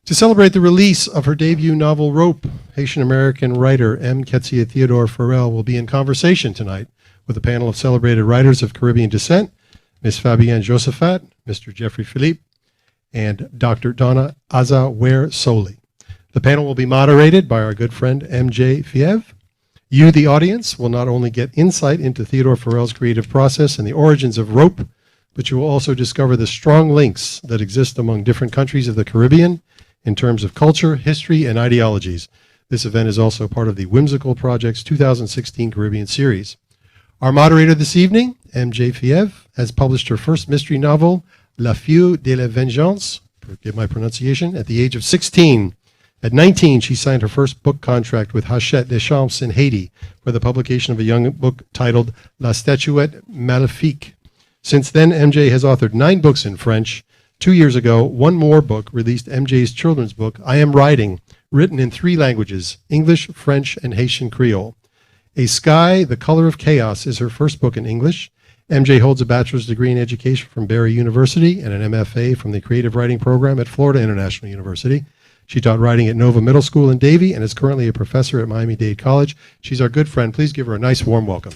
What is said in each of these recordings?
To celebrate the release of her debut novel, Rope, Haitian-American writer M. Ketsia Theodore Pharel will be in conversation tonight with a panel of celebrated writers of Caribbean descent, Ms. Fabienne Josephat, Mr. Jeffrey Philippe, and Dr. Donna Aza-Ware-Soli. The panel will be moderated by our good friend M.J. Fiev. You, the audience, will not only get insight into Theodore Pharel's creative process and the origins of Rope, but you will also discover the strong links that exist among different countries of the Caribbean in terms of culture, history, and ideologies. This event is also part of the Whimsical Project's 2016 Caribbean series. Our moderator this evening, M.J. Fiev, has published her first mystery novel, La Fille de la Vengeance, forgive my pronunciation, at the age of 16. At 19, she signed her first book contract with Hachette Deschamps in Haiti for the publication of a young book titled La Statuette Maléfique. Since then, MJ has authored 9 books in French. 2 years ago, one more book released MJ's children's book, I Am Writing, written in 3 languages, English, French, and Haitian Creole. A Sky, The Color of Chaos is her first book in English. MJ holds a bachelor's degree in education from Barry University and an MFA from the creative writing program at Florida International University. She taught writing at Nova Middle School in Davie and is currently a professor at Miami-Dade College. She's our good friend. Please give her a nice, warm welcome.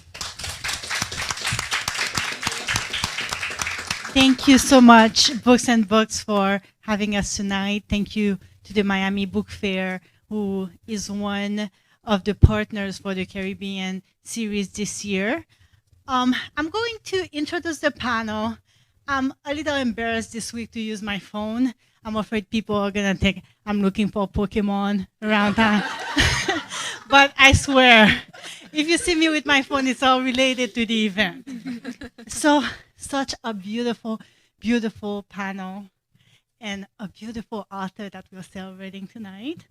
Thank you so much, Books and Books, for having us tonight. Thank you to the Miami Book Fair, who is one of the partners for the Caribbean series this year. I'm going to introduce the panel. I'm a little embarrassed this week to use my phone. I'm afraid people are going to think I'm looking for Pokemon around town. But I swear, if you see me with my phone, it's all related to the event. So, such a beautiful, beautiful panel and a beautiful author that we're celebrating tonight.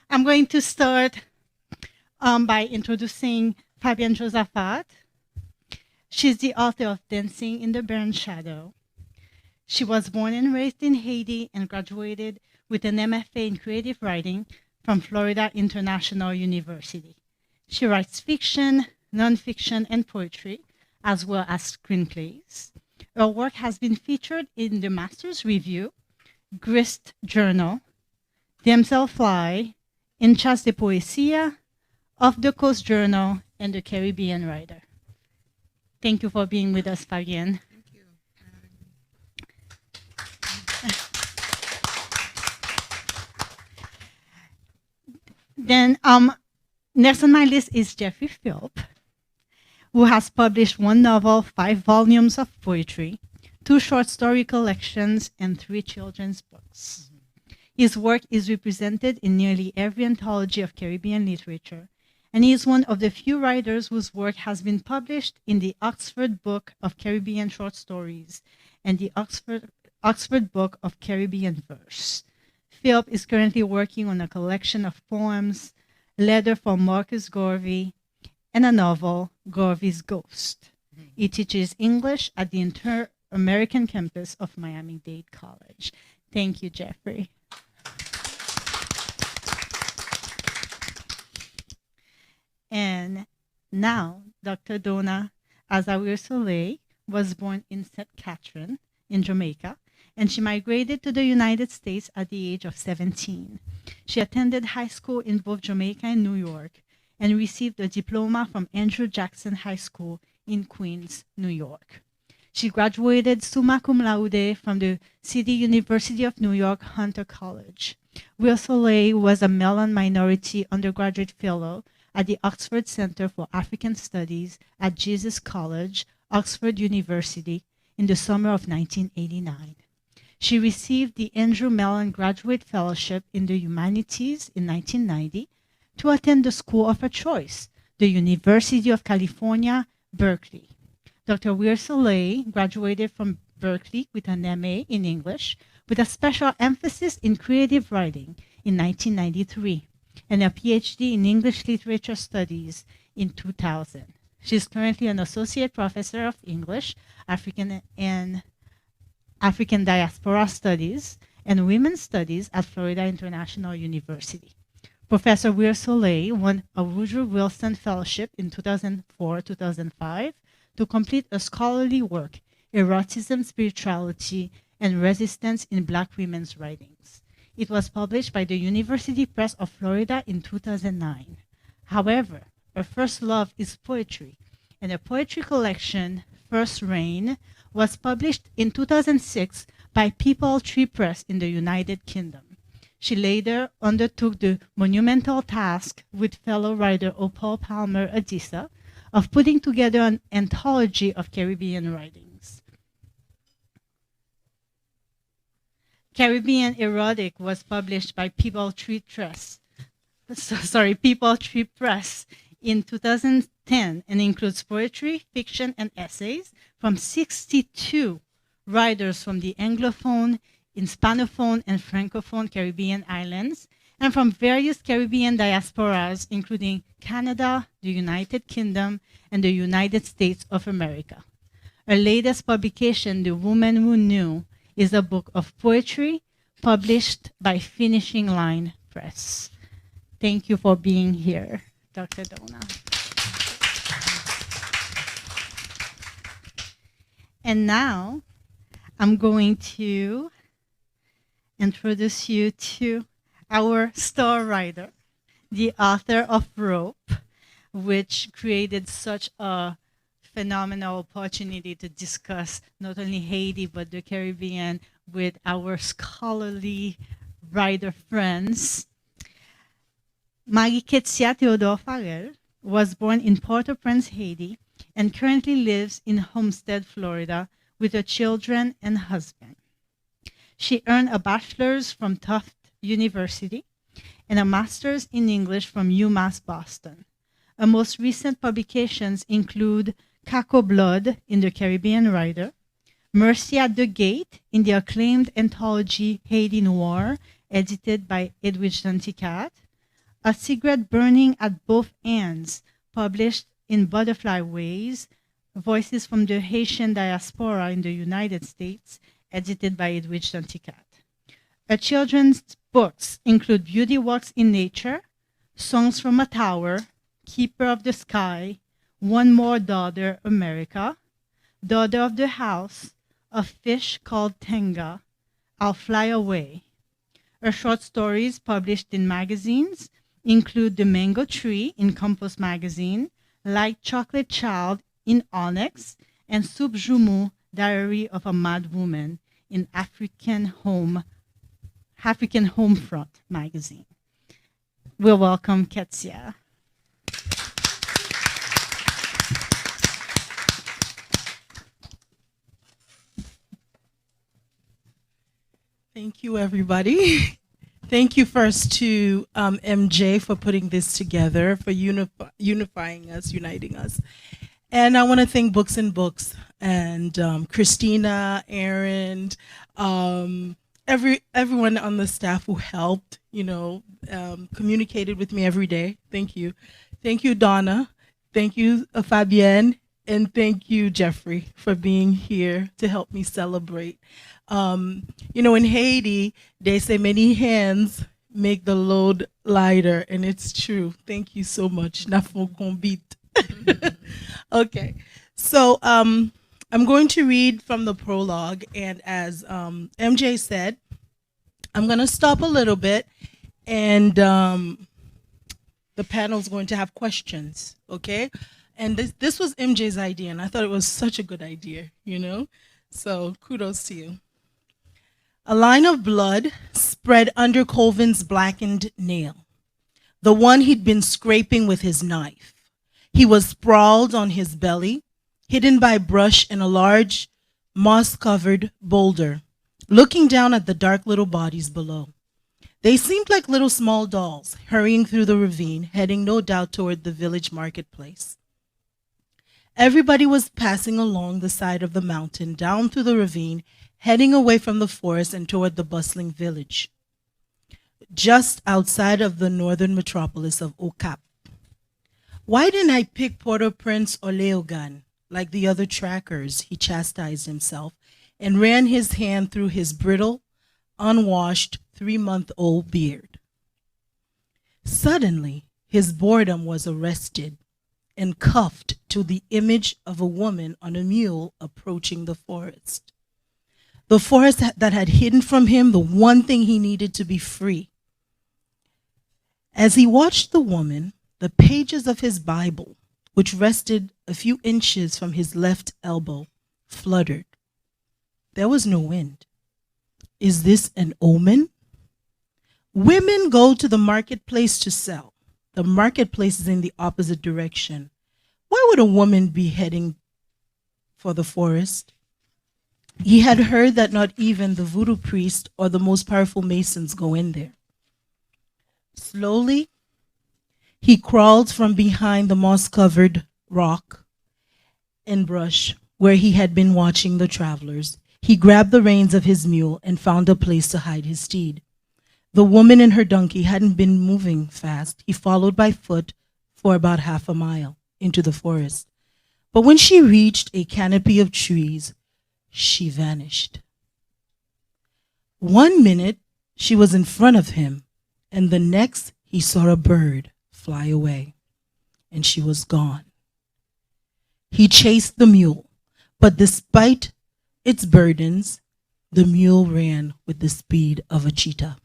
I'm going to start by introducing Fabienne Josephat. She's the author of Dancing in the Burn Shadow. She was born and raised in Haiti and graduated with an MFA in creative writing from Florida International University. She writes fiction, nonfiction, and poetry, as well as screenplays. Her work has been featured in the Masters Review, Grist Journal, Damsel Fly, En Chasse de Poesia, Off the Coast Journal, and the Caribbean Writer. Thank you for being with us, Fabienne. Thank you. Then, next on my list is Jeffrey Philippe, who has published 1 novel, 5 volumes of poetry, 2 short story collections, and 3 children's books. His work is represented in nearly every anthology of Caribbean literature, and he is one of the few writers whose work has been published in the Oxford Book of Caribbean Short Stories and the Oxford Book of Caribbean Verse. Philip is currently working on a collection of poems, Letter from Marcus Garvey, and a novel, Garvey's Ghost. He teaches English at the Inter-American campus of Miami-Dade College. Thank you, Jeffrey. And now, Dr. Donna Aza-Ware-Soli was born in St. Catherine in Jamaica, and she migrated to the United States at the age of 17. She attended high school in both Jamaica and New York, and received a diploma from Andrew Jackson High School in Queens, New York. She graduated summa cum laude from the City University of New York Hunter College. Ware-Soli was a Mellon Minority Undergraduate Fellow at the Oxford Center for African Studies at Jesus College, Oxford University, in the summer of 1989. She received the Andrew Mellon Graduate Fellowship in the Humanities in 1990 to attend the school of her choice, the University of California, Berkeley. Dr. Ware-Soli graduated from Berkeley with an MA in English with a special emphasis in creative writing in 1993 and a PhD in English Literature Studies in 2000. She's currently an Associate Professor of English, African Diaspora Studies, and Women's Studies at Florida International University. Professor Ware-Soli won a Woodrow Wilson Fellowship in 2004-2005 to complete a scholarly work, Eroticism, Spirituality, and Resistance in Black Women's Writings. It was published by the University Press of Florida in 2009. However, her first love is poetry, and her poetry collection, First Rain, was published in 2006 by People Tree Press in the United Kingdom. She later undertook the monumental task with fellow writer Opal Palmer Adisa of putting together an anthology of Caribbean writings. Caribbean Erotic was published by People Tree Press in 2010 and includes poetry, fiction, and essays from 62 writers from the Anglophone, Hispanophone, and Francophone Caribbean islands, and from various Caribbean diasporas, including Canada, the United Kingdom, and the United States of America. Her latest publication, The Woman Who Knew, is a book of poetry published by Finishing Line Press. Thank you for being here, Dr. Dona. And now, I'm going to introduce you to our star writer, the author of Rope, which created such a phenomenal opportunity to discuss not only Haiti, but the Caribbean with our scholarly writer friends. Ketsia Theodore Pharel was born in Port-au-Prince, Haiti, and currently lives in Homestead, Florida, with her children and husband. She earned a bachelor's from Tufts University and a master's in English from UMass Boston. Her most recent publications include Caco Blood in the Caribbean Writer, Mercy at the Gate in the acclaimed anthology Haiti Noir, edited by Edwidge Danticat, A Cigarette Burning at Both Ends, published in Butterfly Ways, Voices from the Haitian Diaspora in the United States, edited by Edwidge Danticat. Her children's books include Beauty Walks in Nature, Songs from a Tower, Keeper of the Sky, One More Daughter, America, Daughter of the House, A Fish Called Tenga, I'll Fly Away. Her short stories published in magazines include The Mango Tree in Compost Magazine, Light Chocolate Child in Onyx, and Soup Jumu, Diary of a Mad Woman in African Homefront magazine. We'll welcome Ketsia. Thank you, everybody. Thank you first to MJ for putting this together, for unifying us, uniting us. And I want to thank Books and Books and Christina, Aaron, everyone on the staff who helped, communicated with me every day. Thank you. Thank you, Donna. Thank you, Fabienne. And thank you, Jeffrey, for being here to help me celebrate. In Haiti, they say many hands make the load lighter, and it's true. Thank you so much. Okay, so I'm going to read from the prologue, and as MJ said, I'm going to stop a little bit, and the panel's going to have questions, okay? And this was MJ's idea, and I thought it was such a good idea, So kudos to you. A line of blood spread under Colvin's blackened nail, the one he'd been scraping with his knife. He was sprawled on his belly, hidden by brush and a large moss-covered boulder, looking down at the dark little bodies below. They seemed like little small dolls, hurrying through the ravine, heading no doubt toward the village marketplace. Everybody was passing along the side of the mountain, down through the ravine, heading away from the forest and toward the bustling village, just outside of the northern metropolis of Okap. Why didn't I pick Port-au-Prince or Léogâne like the other trackers? He chastised himself and ran his hand through his brittle, unwashed 3-month-old beard. Suddenly, his boredom was arrested and cuffed to the image of a woman on a mule approaching the forest. the forest that had hidden from him the one thing he needed to be free. As he watched the woman, the pages of his Bible, which rested a few inches from his left elbow, fluttered. There was no wind. Is this an omen? Women go to the marketplace to sell. The marketplace is in the opposite direction. Why would a woman be heading for the forest? He had heard that not even the voodoo priest or the most powerful masons go in there. Slowly, he crawled from behind the moss-covered rock and brush where he had been watching the travelers. He grabbed the reins of his mule and found a place to hide his steed. The woman and her donkey hadn't been moving fast. He followed by foot for about half a mile into the forest. But when she reached a canopy of trees, she vanished. 1 minute, she was in front of him, and the next, he saw a bird fly away, and she was gone. He chased the mule, but despite its burdens, the mule ran with the speed of a cheetah.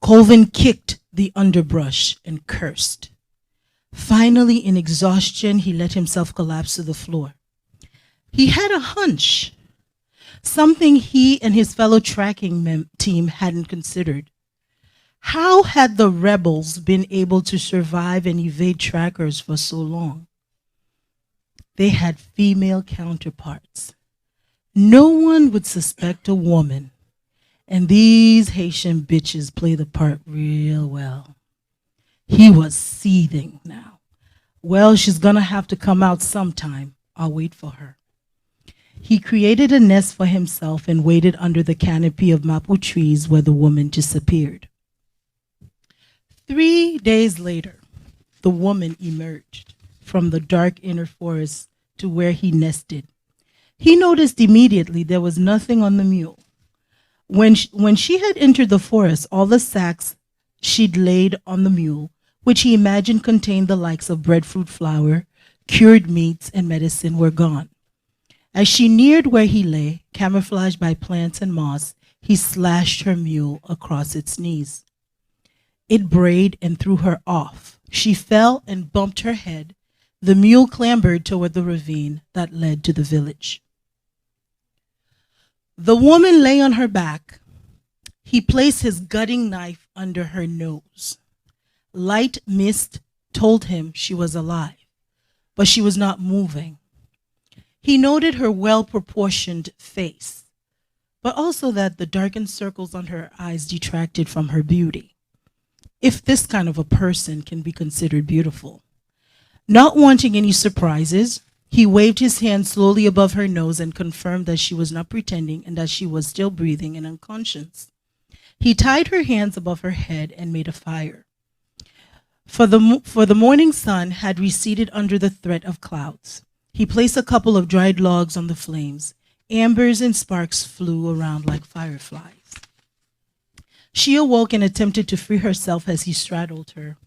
Colvin kicked the underbrush and cursed. Finally, in exhaustion, he let himself collapse to the floor. He had a hunch, something he and his fellow tracking team hadn't considered. How had the rebels been able to survive and evade trackers for so long? They had female counterparts. No one would suspect a woman, and these Haitian bitches play the part real well. He was seething now. Well, she's gonna have to come out sometime. I'll wait for her. He created a nest for himself and waited under the canopy of mapu trees where the woman disappeared. 3 days later, the woman emerged from the dark inner forest to where he nested. He noticed immediately there was nothing on the mule. When she had entered the forest, all the sacks she'd laid on the mule, which he imagined contained the likes of breadfruit flour, cured meats, and medicine, were gone. As she neared where he lay, camouflaged by plants and moss, he slashed her mule across its knees. It brayed and threw her off. She fell and bumped her head. The mule clambered toward the ravine that led to the village. The woman lay on her back. He placed his gutting knife under her nose. Light mist told him she was alive, but she was not moving. He noted her well-proportioned face, but also that the darkened circles on her eyes detracted from her beauty. If this kind of a person can be considered beautiful. Not wanting any surprises, he waved his hand slowly above her nose and confirmed that she was not pretending and that she was still breathing and unconscious. He tied her hands above her head and made a fire. For the morning sun had receded under the threat of clouds. He placed a couple of dried logs on the flames. Ambers and sparks flew around like fireflies. She awoke and attempted to free herself as he straddled her.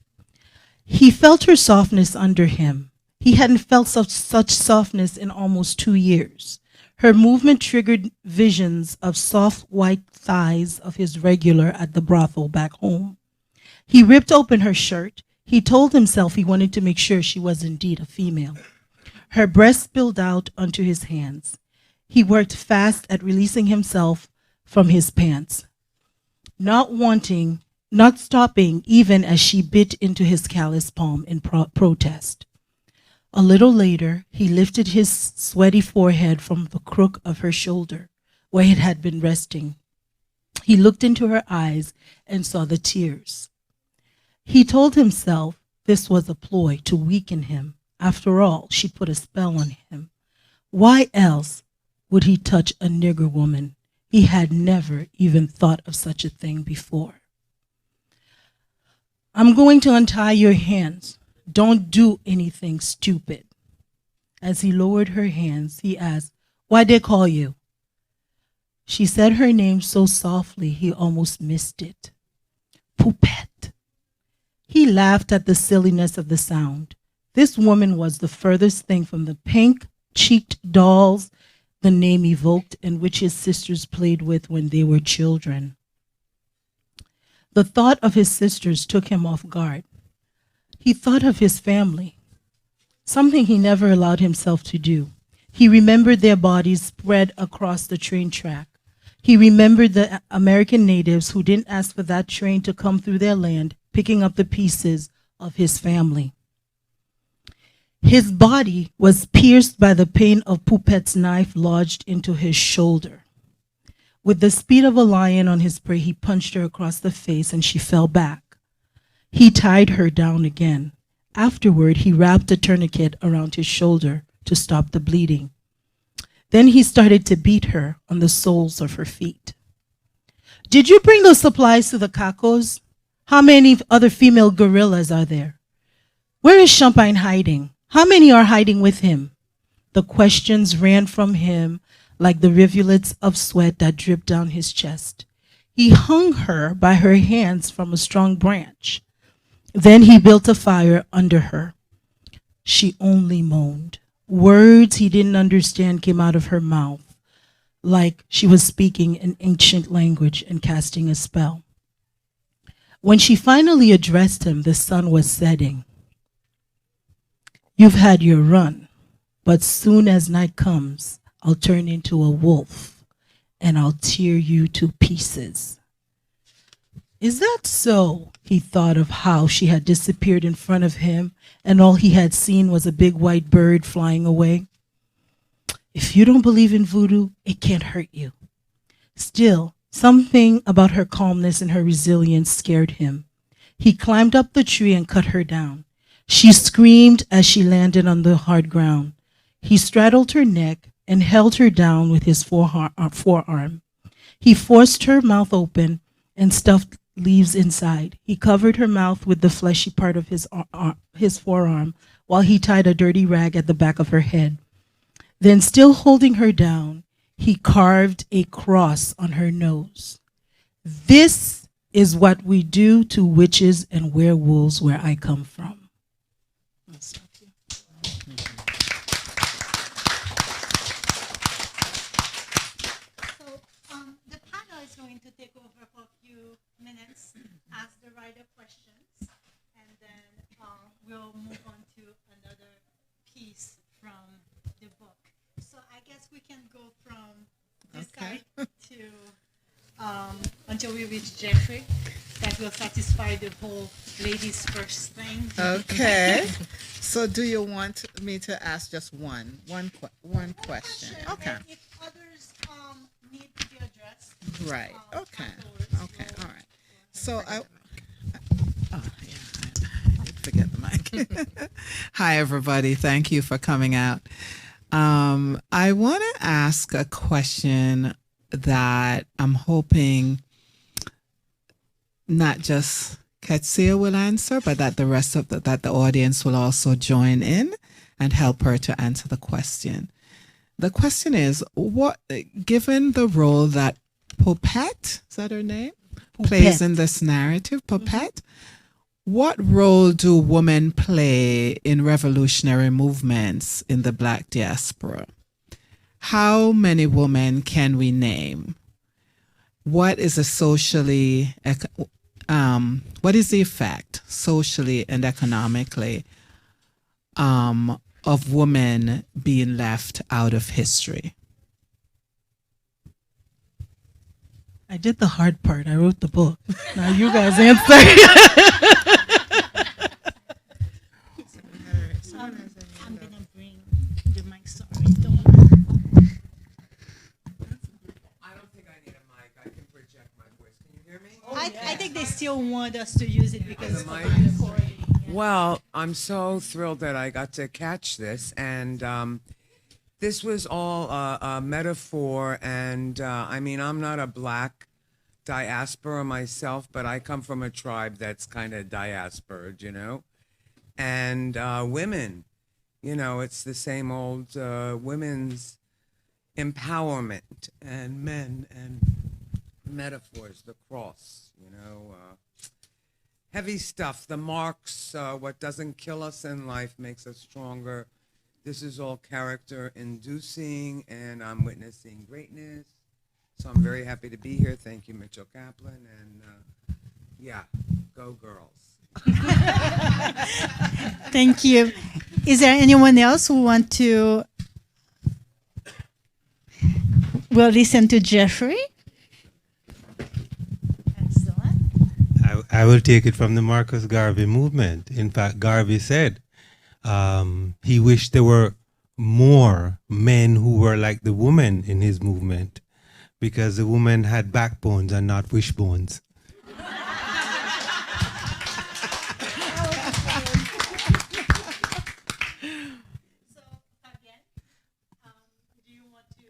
He felt her softness under him. He hadn't felt such softness in almost 2 years. Her movement triggered visions of soft white thighs of his regular at the brothel back home. He ripped open her shirt. He told himself he wanted to make sure she was indeed a female. Her breasts spilled out onto his hands. He worked fast at releasing himself from his pants, not stopping even as she bit into his calloused palm in protest. A little later, he lifted his sweaty forehead from the crook of her shoulder, where it had been resting. He looked into her eyes and saw the tears. He told himself this was a ploy to weaken him. After all, she put a spell on him. Why else would he touch a nigger woman? He had never even thought of such a thing before. I'm going to untie your hands. Don't do anything stupid. As he lowered her hands, he asked, why they call you? She said her name so softly he almost missed it. Poupette. He laughed at the silliness of the sound. This woman was the furthest thing from the pink-cheeked dolls the name evoked and which his sisters played with when they were children. The thought of his sisters took him off guard. He thought of his family, something he never allowed himself to do. He remembered their bodies spread across the train track. He remembered the American natives who didn't ask for that train to come through their land, picking up the pieces of his family. His body was pierced by the pain of Poupette's knife lodged into his shoulder. With the speed of a lion on his prey, he punched her across the face and she fell back. He tied her down again. Afterward, he wrapped a tourniquet around his shoulder to stop the bleeding. Then he started to beat her on the soles of her feet. Did you bring those supplies to the Cacos? How many other female gorillas are there? Where is Champagne hiding? How many are hiding with him? The questions ran from him like the rivulets of sweat that dripped down his chest. He hung her by her hands from a strong branch. Then he built a fire under her. She only moaned. Words he didn't understand came out of her mouth, like she was speaking an ancient language and casting a spell. When she finally addressed him, the sun was setting. You've had your run, but soon as night comes, I'll turn into a wolf and I'll tear you to pieces. Is that so? He thought of how she had disappeared in front of him and all he had seen was a big white bird flying away. If you don't believe in voodoo, it can't hurt you. Still, something about her calmness and her resilience scared him. He climbed up the tree and cut her down. She screamed as she landed on the hard ground. He straddled her neck and held her down with his forearm. He forced her mouth open and stuffed leaves inside. He covered her mouth with the fleshy part of his forearm while he tied a dirty rag at the back of her head. Then, still holding her down, he carved a cross on her nose. This is what we do to witches and werewolves where I come from. The panel is going to take over for a few minutes, ask the writer questions, and then we'll move on to another piece from the book. So I guess we can go from this side to until we reach Jeffrey. That will satisfy the whole ladies first thing. Okay. So do you want me to ask just one question? Okay. And if others need to be addressed. Right. Okay. afterwards, Okay. we'll- All right. So I did forget the mic. Hi, everybody. Thank you for coming out. I want to ask a question that I'm hoping not just Ketsia will answer, but that the rest of that the audience will also join in and help her to answer the question. The question is, given the role that Poupette, is that her name? Plays in this narrative, Poupette, what role do women play in revolutionary movements in the Black diaspora? How many women can we name? What is what is the effect socially and economically of women being left out of history? I did the hard part. I wrote the book. Now you guys answer. I'm going to bring the mic. Sorry. Don't worry. I don't think I need a mic. I can project my voice. Can you hear me? I think they still want us to use it because The of mic? the recording. Well, I'm so thrilled that I got to catch this, and this was all a metaphor. And I mean, I'm not a Black diaspora myself, but I come from a tribe that's kind of diaspored, you know. And women, you know, it's the same old women's empowerment, and men and metaphors, the cross, you know. Heavy stuff, the marks, what doesn't kill us in life makes us stronger. this is all character inducing, and I'm witnessing greatness. So I'm very happy to be here. Thank you, Mitchell Kaplan. And yeah, go girls. Thank you. Is there anyone else who want to? We'll listen to Jeffrey. Excellent. I will take it from the Marcus Garvey movement. In fact, Garvey said he wished there were more men who were like the woman in his movement, because the woman had backbones and not wishbones.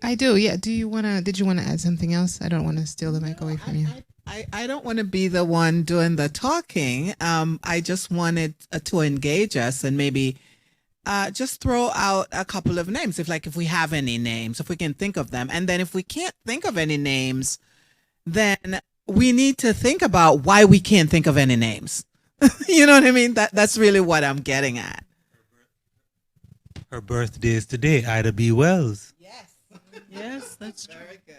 I do, yeah. Did you want to add something else? I don't want to steal the mic away from you. I don't want to be the one doing the talking. I just wanted to engage us and maybe just throw out a couple of names, if we have any names, if we can think of them. And then if we can't think of any names, then we need to think about why we can't think of any names. You know what I mean? That's really what I'm getting at. Her birthday is today, Ida B. Wells. Yes, that's true. Very good.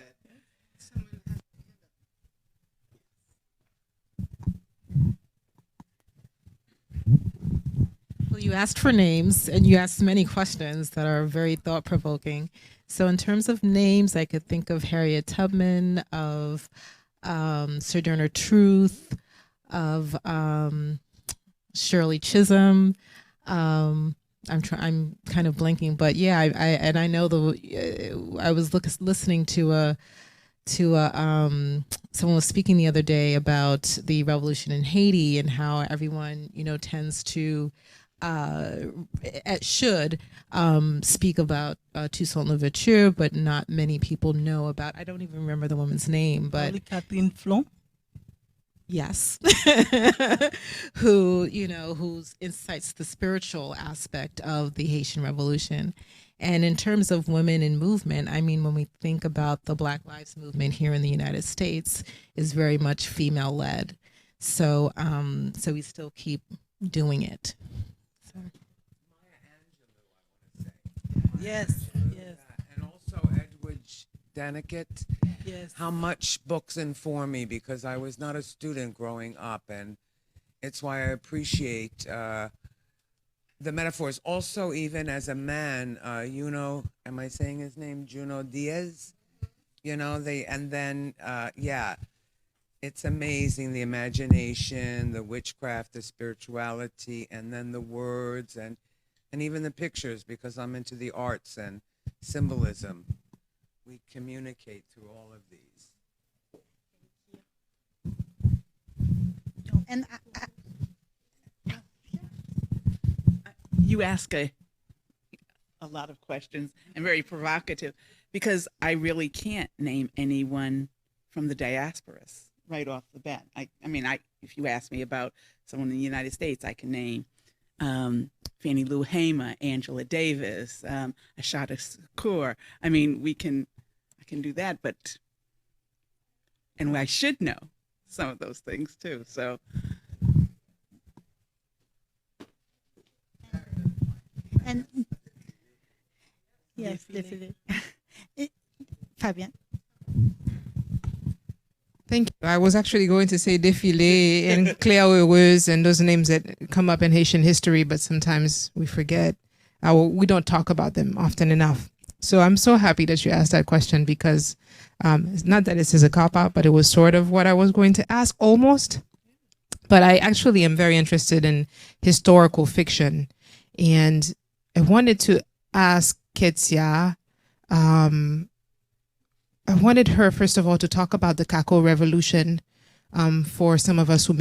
Well, you asked for names and you asked many questions that are very thought provoking. So, in terms of names, I could think of Harriet Tubman, of Sojourner Truth, of Shirley Chisholm. I'm kind of blanking, but yeah, I know I was listening to someone was speaking the other day about the revolution in Haiti and how everyone tends to should speak about Toussaint Louverture, but not many people know about. I don't even remember the woman's name, but Probably Kathleen Flon. yes, who incites the spiritual aspect of the Haitian Revolution. And in terms of women in movement, I mean, when we think about the Black Lives Movement here in the United States, is very much female led. So we still keep doing it. So. Yes, yes, And also Edwidge Daniket. yes. How much books inform me, because I was not a student growing up, and it's why I appreciate the metaphors. Also, even as a man, am I saying his name? Juno Diaz. It's amazing, the imagination, the witchcraft, the spirituality, and then the words and even the pictures, because I'm into the arts and symbolism. We communicate through all of these. And you ask a lot of questions and very provocative, because I really can't name anyone from the diasporas right off the bat. I mean, if you ask me about someone in the United States, I can name Fannie Lou Hamer, Angela Davis, Ashada Shakur. I mean, I can do that, and I should know some of those things too. So. And yes, definitely. Fabian. Thank you. I was actually going to say Défilé and Claire Heureuse and those names that come up in Haitian history, but sometimes we forget. We don't talk about them often enough. So I'm so happy that you asked that question, because it's not that this is a cop-out, but it was sort of what I was going to ask almost. But I actually am very interested in historical fiction. And I wanted to ask Ketsia, I wanted her, first of all, to talk about the Kako Revolution for some of us who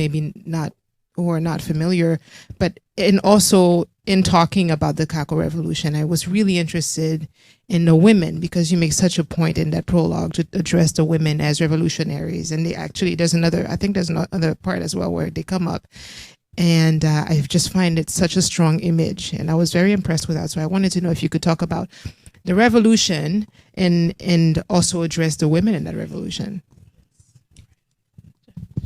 are not familiar, but also in talking about the Kako Revolution, I was really interested in the women, because you make such a point in that prologue to address the women as revolutionaries. And there's another part as well where they come up. And I just find it such a strong image. And I was very impressed with that. So I wanted to know if you could talk about the revolution and also address the women in that revolution.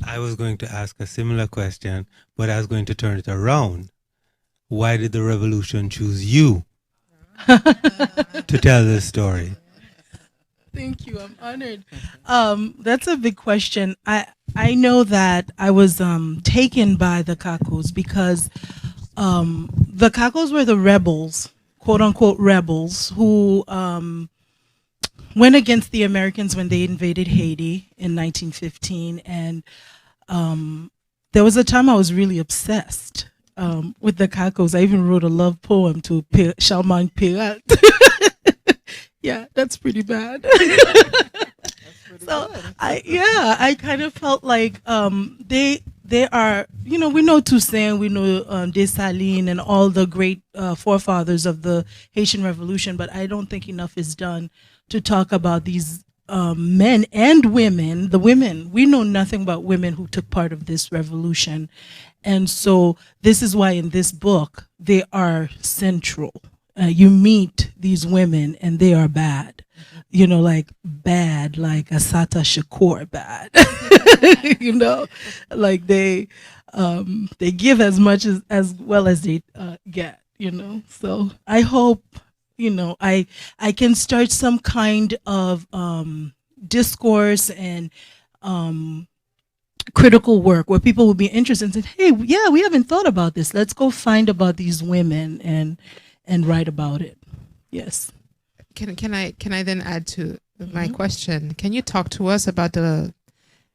I was going to ask a similar question, but I was going to turn it around. Why did the revolution choose you to tell the story. Thank you. I'm honored. That's a big question. I know that I was taken by the Kakos because the Kakos were the rebels, quote unquote rebels, who went against the Americans when they invaded Haiti in 1915. And there was a time I was really obsessed with the Kakos. I even wrote a love poem to Charlemagne Peyrat. Yeah, that's pretty bad. So I kind of felt like they are, you know, we know Toussaint, we know Dessalines and all the great forefathers of the Haitian Revolution, but I don't think enough is done to talk about these men and women. The women, we know nothing about women who took part of this revolution, and so this is why in this book they are central. You meet these women and they are bad, you know, like bad, like Asata Shakur bad, you know, like they give as much as well as they get, you know. So I hope, you know, I can start some kind of discourse and critical work where people will be interested and say, hey, yeah, we haven't thought about this. Let's go find about these women and write about it. Yes. Can I then add to my question? Can you talk to us about the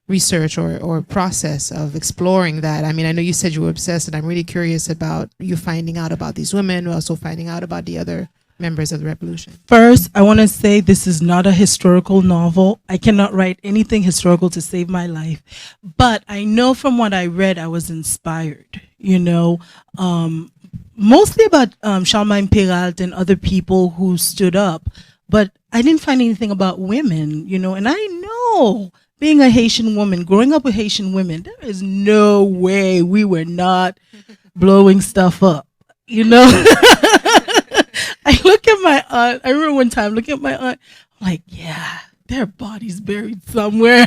research or process of exploring that? I mean, I know you said you were obsessed, and I'm really curious about you finding out about these women, but also finding out about the other members of the revolution. First, I want to say this is not a historical novel. I cannot write anything historical to save my life. But I know from what I read, I was inspired, you know, mostly about Charlemagne Peyrat and other people who stood up. But I didn't find anything about women, you know, and I know being a Haitian woman, growing up with Haitian women, there is no way we were not blowing stuff up, you know. I look at my aunt, I remember one time looking at my aunt, I'm like, yeah, their body's buried somewhere.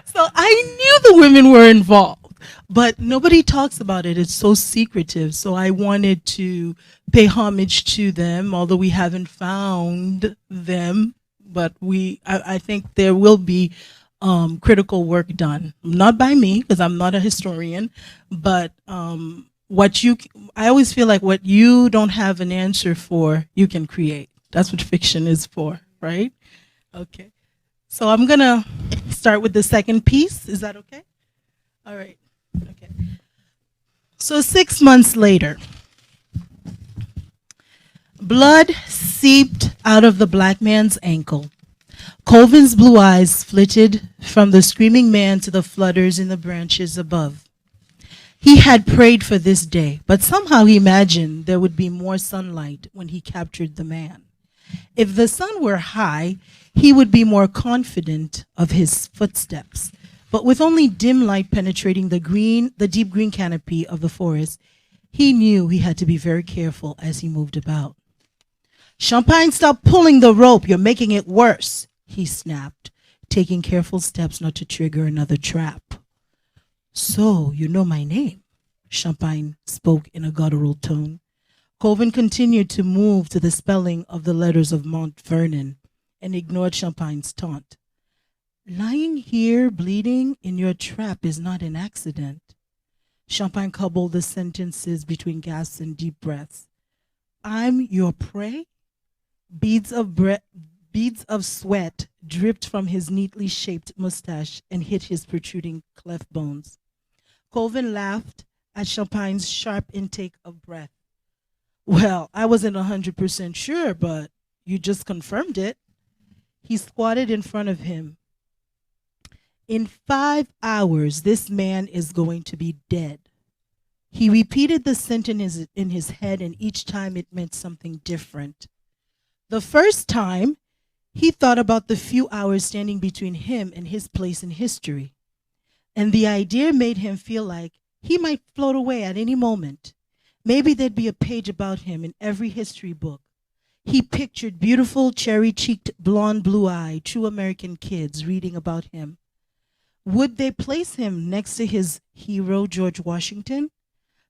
So I knew the women were involved, but nobody talks about it. It's so secretive. So I wanted to pay homage to them, although we haven't found them. But I think there will be critical work done, not by me because I'm not a historian, but I always feel like what you don't have an answer for, you can create. That's what fiction is for, right? Okay. So I'm gonna start with the second piece. Is that okay? All right. Okay. So 6 months later, blood seeped out of the black man's ankle. Colvin's blue eyes flitted from the screaming man to the flutters in the branches above. He had prayed for this day, but somehow he imagined there would be more sunlight when he captured the man. If the sun were high, he would be more confident of his footsteps. But with only dim light penetrating the deep green canopy of the forest, he knew he had to be very careful as he moved about. Champagne, stop pulling the rope. You're making it worse, he snapped, taking careful steps not to trigger another trap. So, you know my name, Champagne spoke in a guttural tone. Colvin continued to move to the spelling of the letters of Mount Vernon and ignored Champagne's taunt. Lying here bleeding in your trap is not an accident. Champagne coupled the sentences between gasps and deep breaths. I'm your prey? Beads of sweat dripped from his neatly shaped mustache and hit his protruding cleft bones. Colvin laughed at Champagne's sharp intake of breath. Well, I wasn't 100% sure, but you just confirmed it. He squatted in front of him. In 5 hours, this man is going to be dead. He repeated the sentence in his head, and each time it meant something different. The first time, he thought about the few hours standing between him and his place in history. And the idea made him feel like he might float away at any moment. Maybe there'd be a page about him in every history book. He pictured beautiful, cherry-cheeked, blonde, blue-eyed, true American kids reading about him. Would they place him next to his hero, George Washington?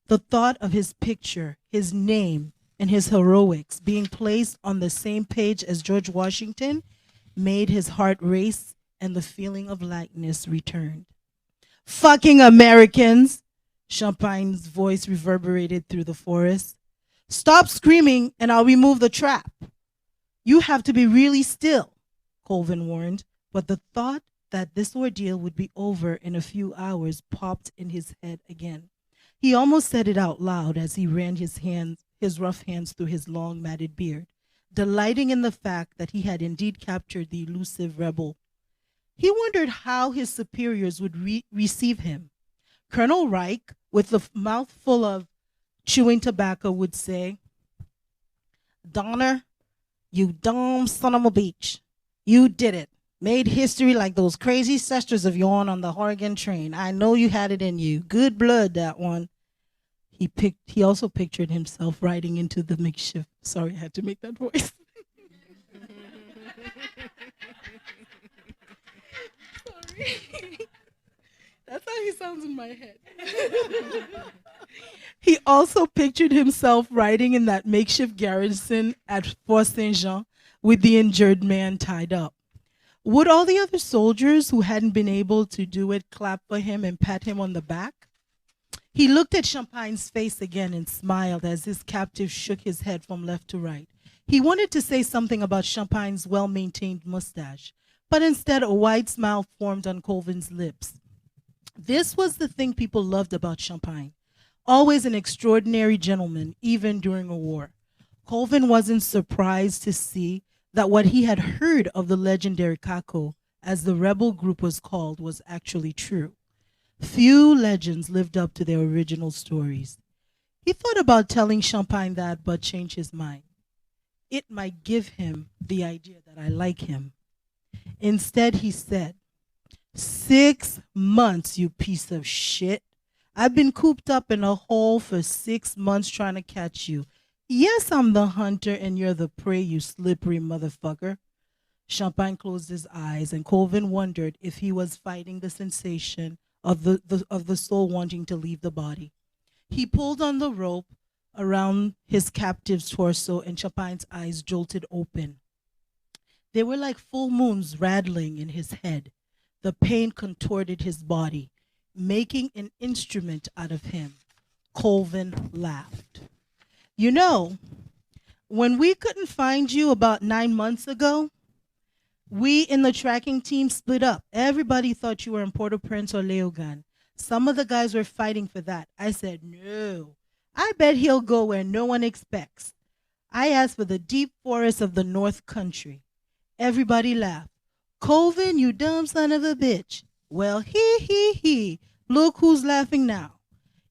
The thought of his picture, his name, and his heroics being placed on the same page as George Washington made his heart race and the feeling of likeness returned. Fucking Americans! Champagne's voice reverberated through the forest. Stop screaming and I'll remove the trap. You have to be really still, Colvin warned, but the thought that this ordeal would be over in a few hours popped in his head again. He almost said it out loud as he ran his rough hands through his long matted beard, delighting in the fact that he had indeed captured the elusive rebel. He wondered how his superiors would receive him. Colonel Reich, with a mouthful of chewing tobacco, would say, Donner, you dumb son of a bitch. You did it. Made history like those crazy sisters of yourn on the Oregon train. I know you had it in you. Good blood, that one. He also pictured himself riding into the makeshift. Sorry, I had to make that voice. Sorry. That's how he sounds in my head. He also pictured himself riding in that makeshift garrison at Fort Saint Jean with the injured man tied up. Would all the other soldiers who hadn't been able to do it clap for him and pat him on the back? He looked at Champagne's face again and smiled as his captive shook his head from left to right. He wanted to say something about Champagne's well-maintained mustache, but instead a wide smile formed on Colvin's lips. This was the thing people loved about Champagne. Always an extraordinary gentleman, even during a war. Colvin wasn't surprised to see that what he had heard of the legendary Kako, as the rebel group was called, was actually true. Few legends lived up to their original stories. He thought about telling Champagne that, but changed his mind. It might give him the idea that I like him. Instead, he said, 6 months, you piece of shit. I've been cooped up in a hole for 6 months trying to catch you. Yes, I'm the hunter and you're the prey, you slippery motherfucker. Champagne closed his eyes and Colvin wondered if he was fighting the sensation of the soul wanting to leave the body. He pulled on the rope around his captive's torso and Champagne's eyes jolted open. They were like full moons rattling in his head. The pain contorted his body, making an instrument out of him. Colvin laughed. You know, when we couldn't find you about 9 months ago, we in the tracking team split up. Everybody thought you were in Port-au-Prince or Leogane. Some of the guys were fighting for that. I said, no, I bet he'll go where no one expects. I asked for the deep forests of the North Country. Everybody laughed. Colvin, you dumb son of a bitch. Well, he. Look who's laughing now.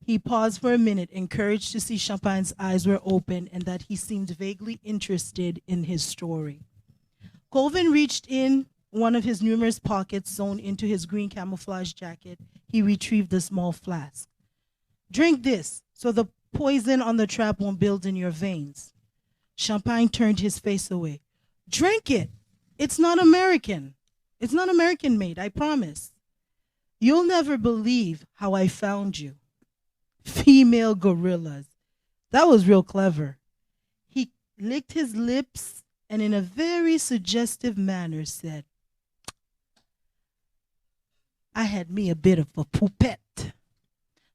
He paused for a minute, encouraged to see Champagne's eyes were open and that he seemed vaguely interested in his story. Colvin reached in one of his numerous pockets sewn into his green camouflage jacket. He retrieved a small flask. Drink this so the poison on the trap won't build in your veins. Champagne turned his face away. Drink it. It's not American. It's not American made, I promise. You'll never believe how I found you. Female gorillas. That was real clever. He licked his lips and in a very suggestive manner said, I had me a bit of a poupette.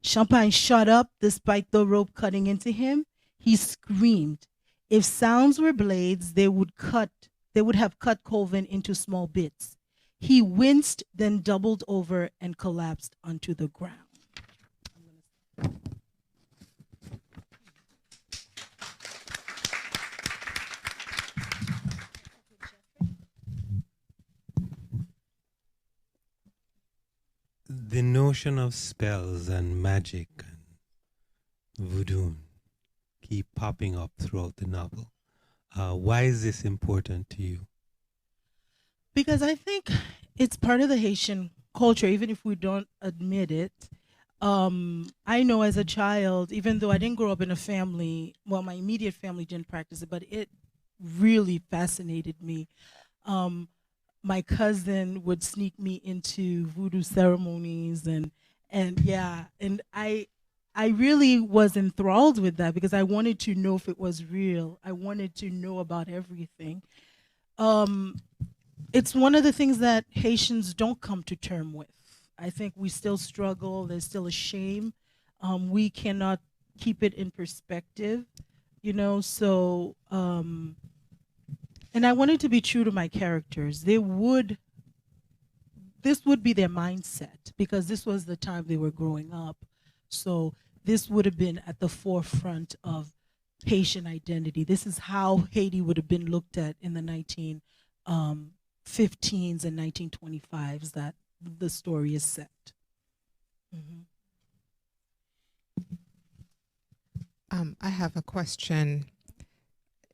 Champagne shut up despite the rope cutting into him. He screamed. If sounds were blades, they would have cut Colvin into small bits. He winced, then doubled over and collapsed onto the ground. The notion of spells and magic and voodoo keep popping up throughout the novel. Why is this important to you? Because I think it's part of the Haitian culture, even if we don't admit it. I know as a child, even though I didn't grow up in a family, well, my immediate family didn't practice it, but it really fascinated me. My cousin would sneak me into voodoo ceremonies and I I really was enthralled with that because I wanted to know if it was real. I wanted to know about everything. Um, it's one of the things that Haitians don't come to term with. I think we still struggle. There's still a shame. We cannot keep it in perspective, you know. So, and I wanted to be true to my characters. This would be their mindset because this was the time they were growing up. So this would have been at the forefront of Haitian identity. This is how Haiti would have been looked at in the 1915s and 1925s that the story is set. Mhm. I have a question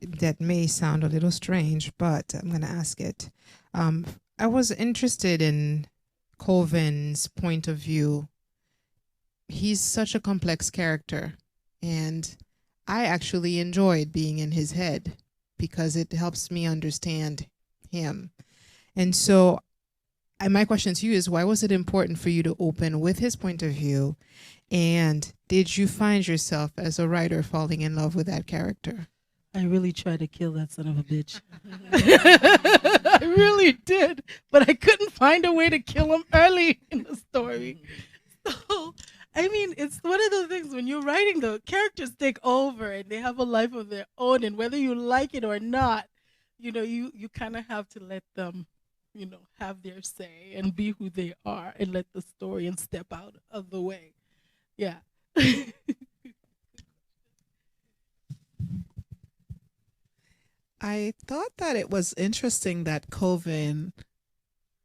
that may sound a little strange, but I'm going to ask it. I was interested in Colvin's point of view. He's such a complex character, and I actually enjoyed being in his head because it helps me understand him. And so my question to you is, why was it important for you to open with his point of view? And did you find yourself as a writer falling in love with that character? I really tried to kill that son of a bitch. I really did, but I couldn't find a way to kill him early in the story. So, I mean, it's one of those things when you're writing, the characters take over and they have a life of their own, and whether you like it or not, you know, you kind of have to let them, you know, have their say and be who they are and let the story and step out of the way. Yeah. I thought that it was interesting that Colvin,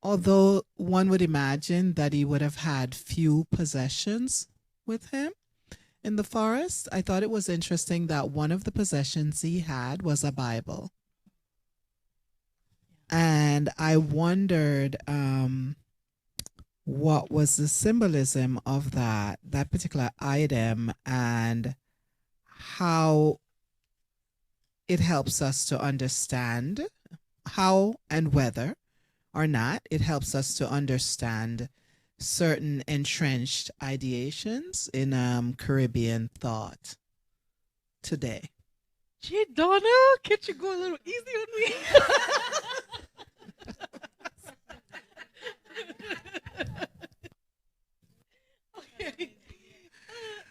although one would imagine that he would have had few possessions with him in the forest, I thought it was interesting that one of the possessions he had was a Bible. And I wondered what was the symbolism of that particular item and how it helps us to understand how and whether or not it helps us to understand certain entrenched ideations in Caribbean thought today. Gee, Donna, can't you go a little easy on me? Okay.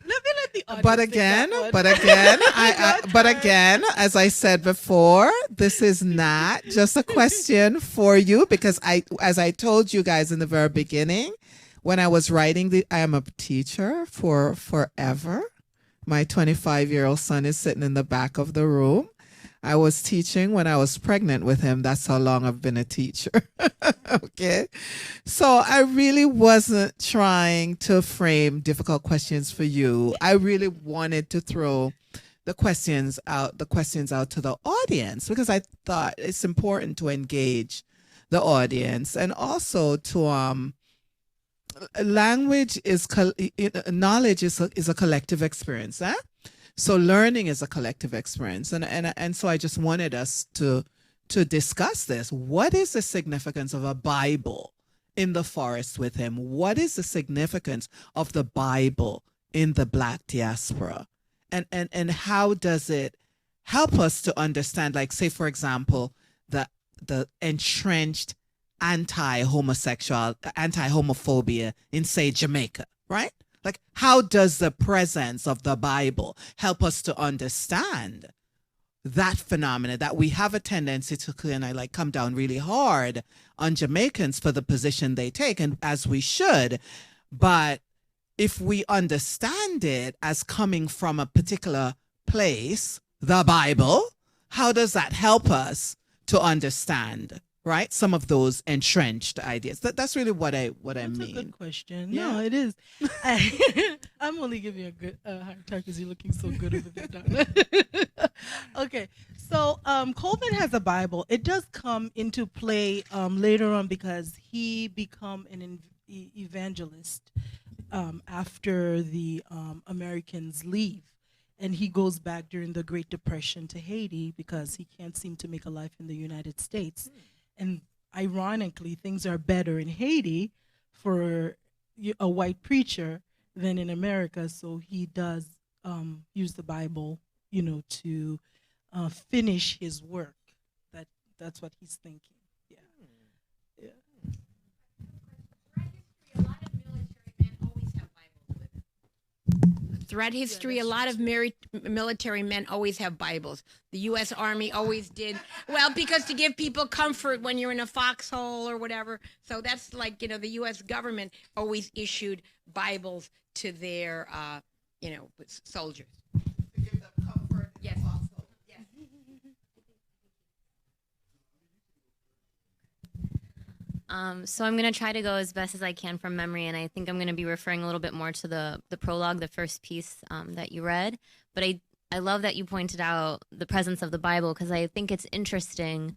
Let the audience But take again, that one. but again, as I said before, this is not just a question for you because as I told you guys in the very beginning, when I was writing I am a teacher for forever. My 25-year-old son is sitting in the back of the room. I was teaching when I was pregnant with him. That's how long I've been a teacher. Okay. So I really wasn't trying to frame difficult questions for you. I really wanted to throw the questions out to the audience because I thought it's important to engage the audience and also to language is knowledge is a collective experience, eh? So learning is a collective experience, and so I just wanted us to discuss this. What is the significance of a Bible in the forest with him? What is the significance of the Bible in the Black diaspora, and how does it help us to understand? Like, say for example, the entrenched anti-homophobia in, say, Jamaica, right? Like, how does the presence of the Bible help us to understand that phenomena that we have a tendency to kind of like come down really hard on Jamaicans for the position they take, and as we should. But if we understand it as coming from a particular place, the Bible, how does that help us to understand, right, some of those entrenched ideas? That's really what I That's mean. a good question. Yeah. No, it is. I'm only giving you a good hard time because you're looking so good over there, Donna. Okay, so Coleman has a Bible. It does come into play later on because he become an evangelist after the Americans leave. And he goes back during the Great Depression to Haiti because he can't seem to make a life in the United States. And ironically, things are better in Haiti for a white preacher than in America. So he does use the Bible, to finish his work. That's what he's thinking. Yeah. Yeah. Throughout history, a lot of military men always have Bibles. The U.S. Army always did. Well, because to give people comfort when you're in a foxhole or whatever. So that's like, the U.S. government always issued Bibles to their, soldiers. To give them comfort. Yes. Yes. So I'm going to try to go as best as I can from memory, and I think I'm going to be referring a little bit more to the prologue, the first piece that you read. But I love that you pointed out the presence of the Bible, because I think it's interesting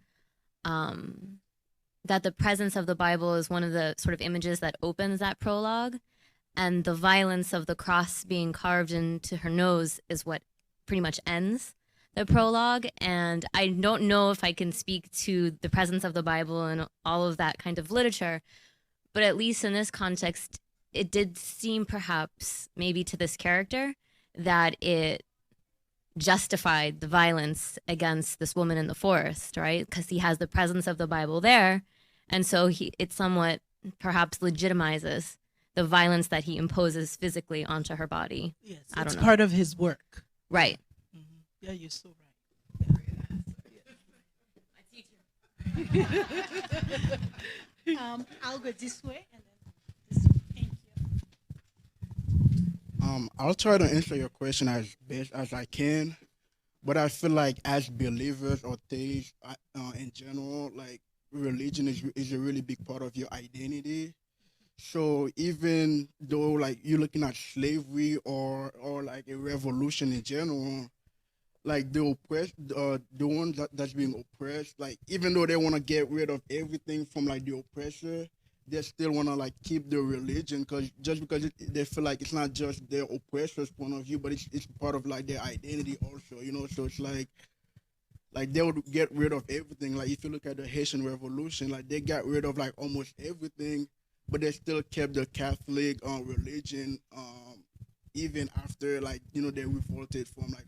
that the presence of the Bible is one of the sort of images that opens that prologue, and the violence of the cross being carved into her nose is what pretty much ends the prologue. And I don't know if I can speak to the presence of the Bible and all of that kind of literature, but at least in this context, it did seem perhaps maybe to this character that it justified the violence against this woman in the forest, right? Because he has the presence of the Bible there. And so it somewhat perhaps legitimizes the violence that he imposes physically onto her body. Yes, I it's don't know. part of his work. Right. Yeah, you're so right. I'll go this way and then this way. Thank you. I'll try to answer your question as best as I can, but I feel like as believers or theists in general, like religion is a really big part of your identity. So even though like you're looking at slavery or like a revolution in general, like the oppressed, the ones that's being oppressed, like even though they want to get rid of everything from like the oppressor, they still want to like keep the religion because they feel like it's not just their oppressor's point of view, but it's part of like their identity also, So it's like they would get rid of everything. Like if you look at the Haitian Revolution, like they got rid of like almost everything, but they still kept the Catholic religion even after like they revolted from like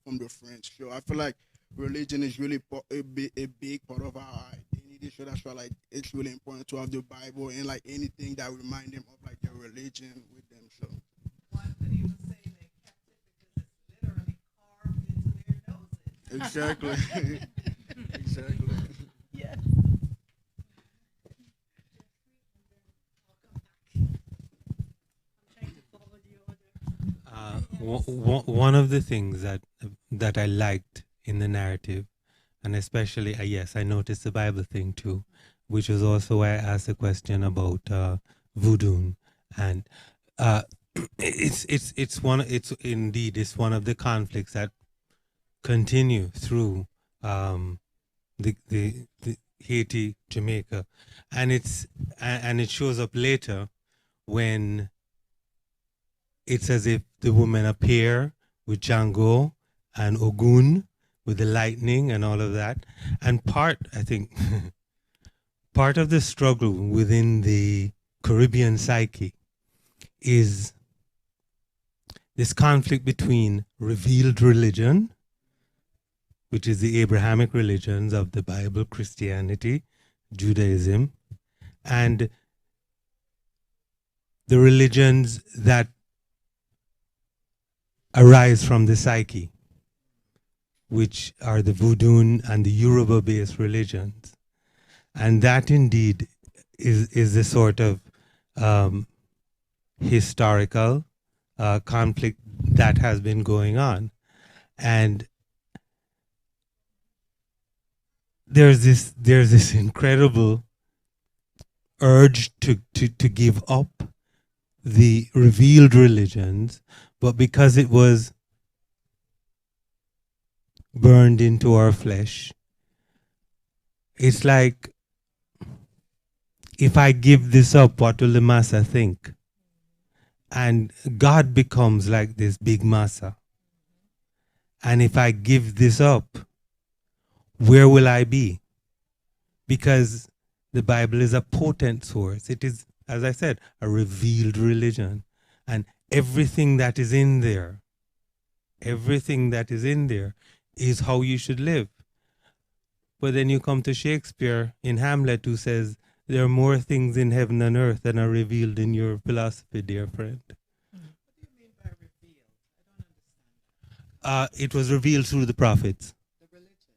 from the French. So I feel like religion is really a big part of our identity. So that's why like it's really important to have the Bible and like anything that remind them of like their religion with them. So One could even say they kept it because it's literally carved into their noses. exactly, exactly. Yeah. One of the things that I liked in the narrative, and especially, yes, I noticed the Bible thing too, which was also why I asked a question about voodoo, and it's one of the conflicts that continue through the Haiti, Jamaica, and it shows up later when it's as if the women appear with Django and Ogun with the lightning and all of that. And I think, part of the struggle within the Caribbean psyche is this conflict between revealed religion, which is the Abrahamic religions of the Bible, Christianity, Judaism, and the religions that arise from the psyche, which are the Voodoo and the Yoruba-based religions. And that indeed is the sort of historical conflict that has been going on. And there's this incredible urge to give up the revealed religions, but because it was burned into our flesh, it's like, if I give this up, what will the massa think? And God becomes like this big massa. And if I give this up, where will I be? Because the Bible is a potent source. It is, as I said, a revealed religion. And everything that is in there, is how you should live. But then you come to Shakespeare in Hamlet, who says, there are more things in heaven and earth than are revealed in your philosophy, dear friend. It was revealed through the prophets.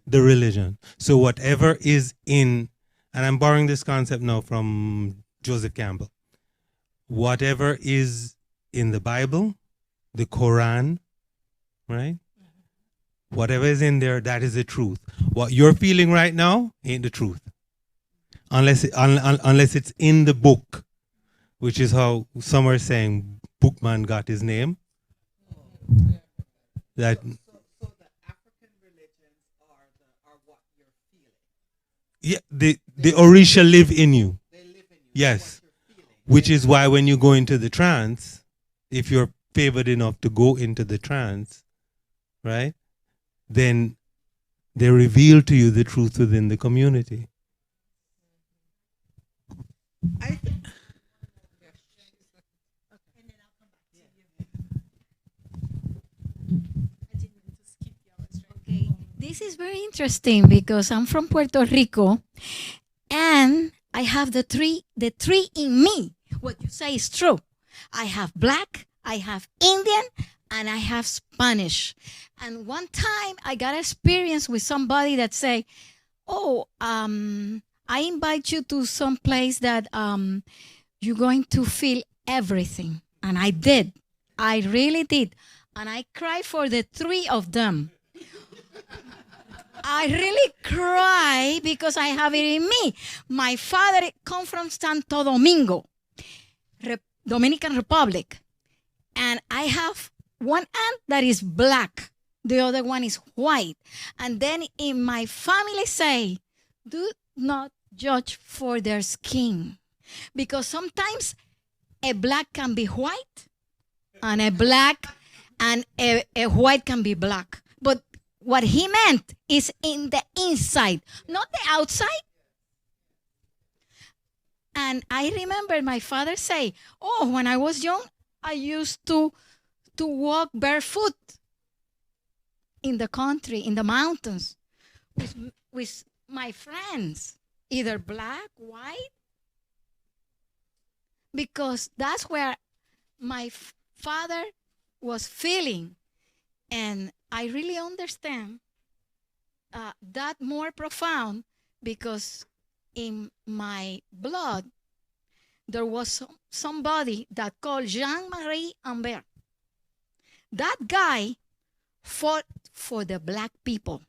The religion. So whatever is in, and I'm borrowing this concept now from Joseph Campbell, whatever is in the Bible, the Quran, right? Whatever is in there, that is the truth. What you're feeling right now ain't the truth. Unless it's in the book, which is how some are saying Bookman got his name. That yeah, the Orisha live in you. Yes. Which is why when you go into the trance, if you're favored enough to go into the trance, right, then they reveal to you the truth within the community. Okay, this is very interesting because I'm from Puerto Rico, and I have the three in me. What you say is true. I have black, I have Indian, and I have Spanish. And one time I got experience with somebody that say, "Oh, I invite you to some place that you're going to feel everything." And I did. I really did. And I cried for the three of them. I really cry because I have it in me. My father come from Santo Domingo, Dominican Republic. And I have one aunt that is black. The other one is white. And then in my family say, do not judge for their skin. Because sometimes a black can be white and a white can be black. But what he meant is in the inside, not the outside. And I remember my father say, "Oh, when I was young, I used to walk barefoot in the country, in the mountains, with my friends, either black, white, because that's where my father was feeling." And I really understand that more profound because in my blood, there was somebody that called Jean-Marie Ambert. That guy fought for the black people.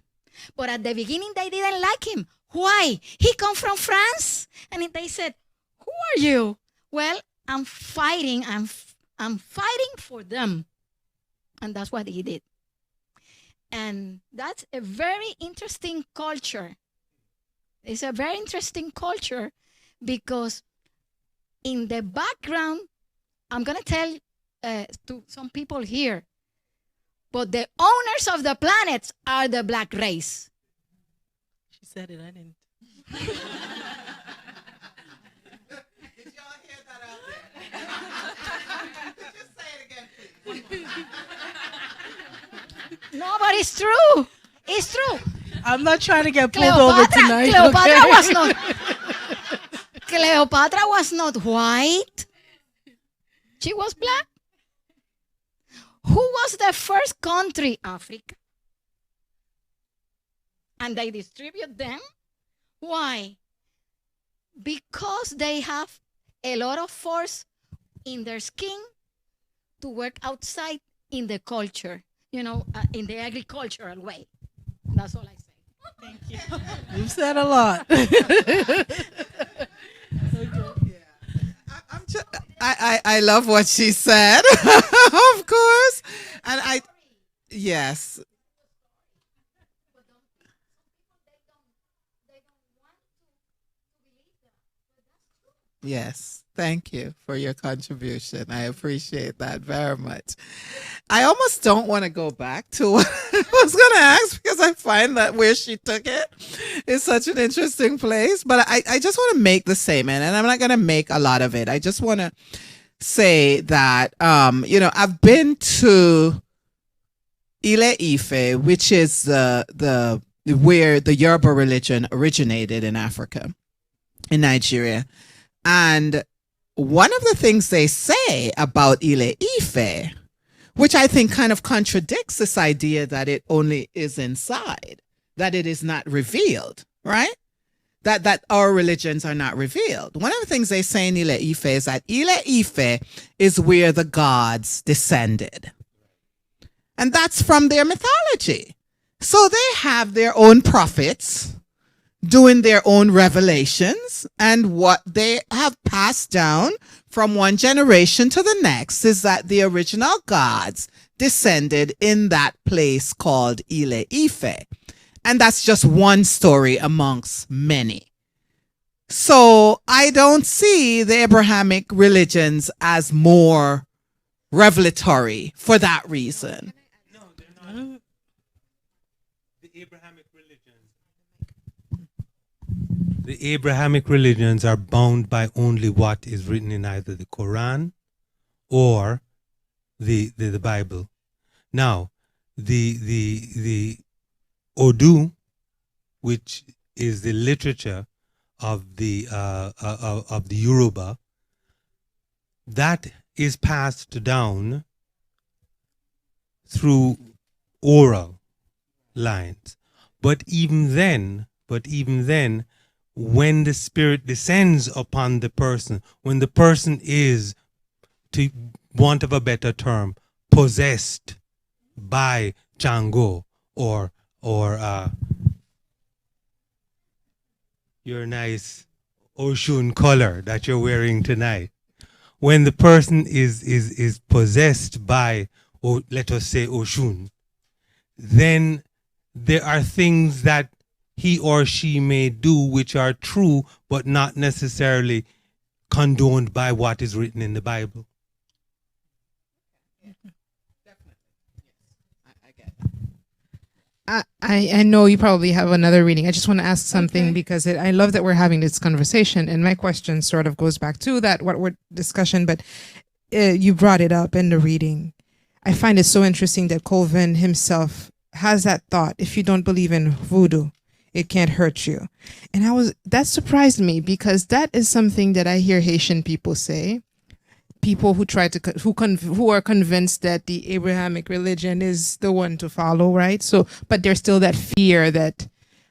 But at the beginning, they didn't like him. Why? He come from France? And they said, "Who are you?" "Well, I'm fighting. I'm fighting for them." And that's what he did. And that's a very interesting culture. It's a very interesting culture because in the background, I'm going to tell to some people here, but the owners of the planets are the black race. She said it, I didn't. Did y'all hear that out there? Just say it again, please. No, but it's true. It's true. I'm not trying to get pulled over tonight. Cleopatra was not white. She was black. Who was the first country? Africa. And they distribute them. Why? Because they have a lot of force in their skin to work outside in the culture, in the agricultural way. That's all I say. Thank you. You've said a lot. I love what she said, of course. And yes. Yes, thank you for your contribution. I appreciate that very much. I almost don't want to go back to what I was going to ask because I find that where she took it is such an interesting place. But I just want to make the statement, and I'm not going to make a lot of it. I just want to say that, I've been to Ile Ife, which is the where the Yoruba religion originated in Africa, in Nigeria. And one of the things they say about Ile Ife, which I think kind of contradicts this idea that it only is inside, that it is not revealed, right? That our religions are not revealed. One of the things they say in Ile Ife is that Ile Ife is where the gods descended. And that's from their mythology. So they have their own prophets doing their own revelations, and what they have passed down from one generation to the next is that the original gods descended in that place called Ile Ife. And that's just one story amongst many. So I don't see the Abrahamic religions as more revelatory for that reason. No, they're not. The Abrahamic religions. The Abrahamic religions are bound by only what is written in either the Quran or the Bible. Now, the Odu, which is the literature of the Yoruba, that is passed down through oral lines. But even then, when the spirit descends upon the person, when the person is, to want of a better term, possessed by Django or your nice Oshun color that you're wearing tonight, when the person is possessed by, or let us say Oshun, then there are things that he or she may do which are true but not necessarily condoned by what is written in the Bible. I know you probably have another reading. I just want to ask something because I love that we're having this conversation, and my question sort of goes back to that what we're discussion, but you brought it up in the reading. I find it so interesting that Colvin himself has that thought: if you don't believe in voodoo, it can't hurt you. And that surprised me, because that is something that I hear Haitian people say. People who who are convinced that the Abrahamic religion is the one to follow, right? So, but there's still that fear that,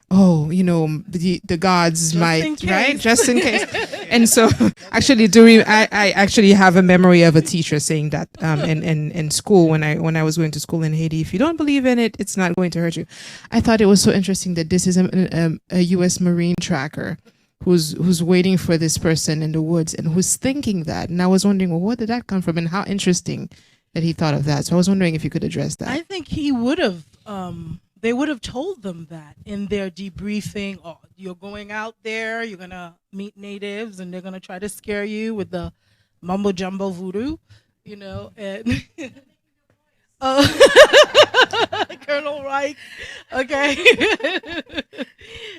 the gods might, right? Just in case. And so, actually, I actually have a memory of a teacher saying that in school when I was going to school in Haiti: if you don't believe in it, it's not going to hurt you. I thought it was so interesting that this is a U.S. Marine tracker who's waiting for this person in the woods and who's thinking that. And I was wondering, well, where did that come from, and how interesting that he thought of that. So I was wondering if you could address that. I think he would have, they would have told them that in their debriefing. Oh, you're going out there, you're going to meet natives, and they're going to try to scare you with the mumbo jumbo voodoo, and Colonel Reich. Okay.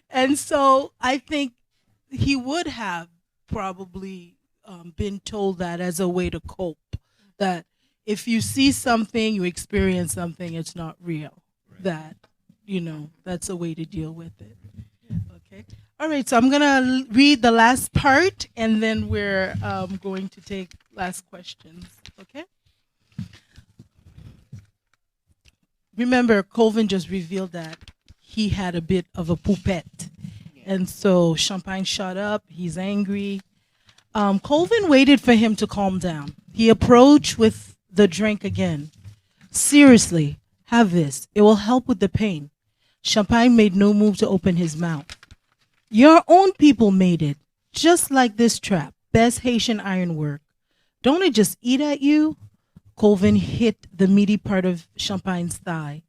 And so I think he would have probably been told that as a way to cope, that if you see something, you experience something, it's not real. Right. That, that's a way to deal with it. Okay. All right. So I'm going to read the last part, and then we're going to take last questions. Okay. Remember, Colvin just revealed that he had a bit of a poupette. And so Champagne shut up. He's angry. Colvin waited for him to calm down. He approached with the drink again. Seriously, have this. It will help with the pain. Champagne made no move to open his mouth. Your own people made it, just like this trap. Best Haitian ironwork. Don't it just eat at you? Colvin hit the meaty part of Champagne's thigh.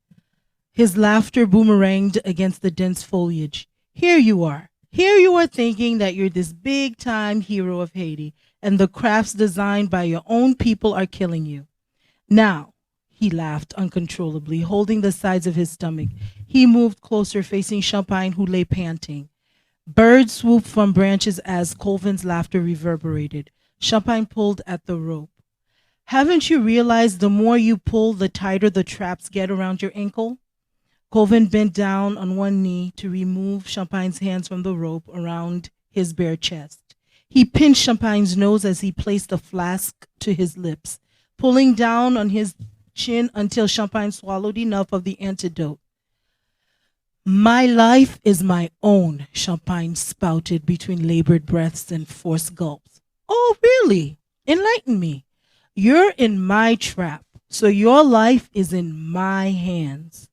His laughter boomeranged against the dense foliage. Here you are thinking that you're this big-time hero of Haiti, and the crafts designed by your own people are killing you. Now, he laughed uncontrollably, holding the sides of his stomach. He moved closer, facing Champagne, who lay panting. Birds swooped from branches as Colvin's laughter reverberated. Champagne pulled at the rope. Haven't you realized the more you pull, the tighter the traps get around your ankle? Colvin bent down on one knee to remove Champagne's hands from the rope around his bare chest. He pinched Champagne's nose as he placed the flask to his lips, pulling down on his chin until Champagne swallowed enough of the antidote. My life is my own, Champagne spouted between labored breaths and forced gulps. Oh, really? Enlighten me. You're in my trap, so your life is in my hands.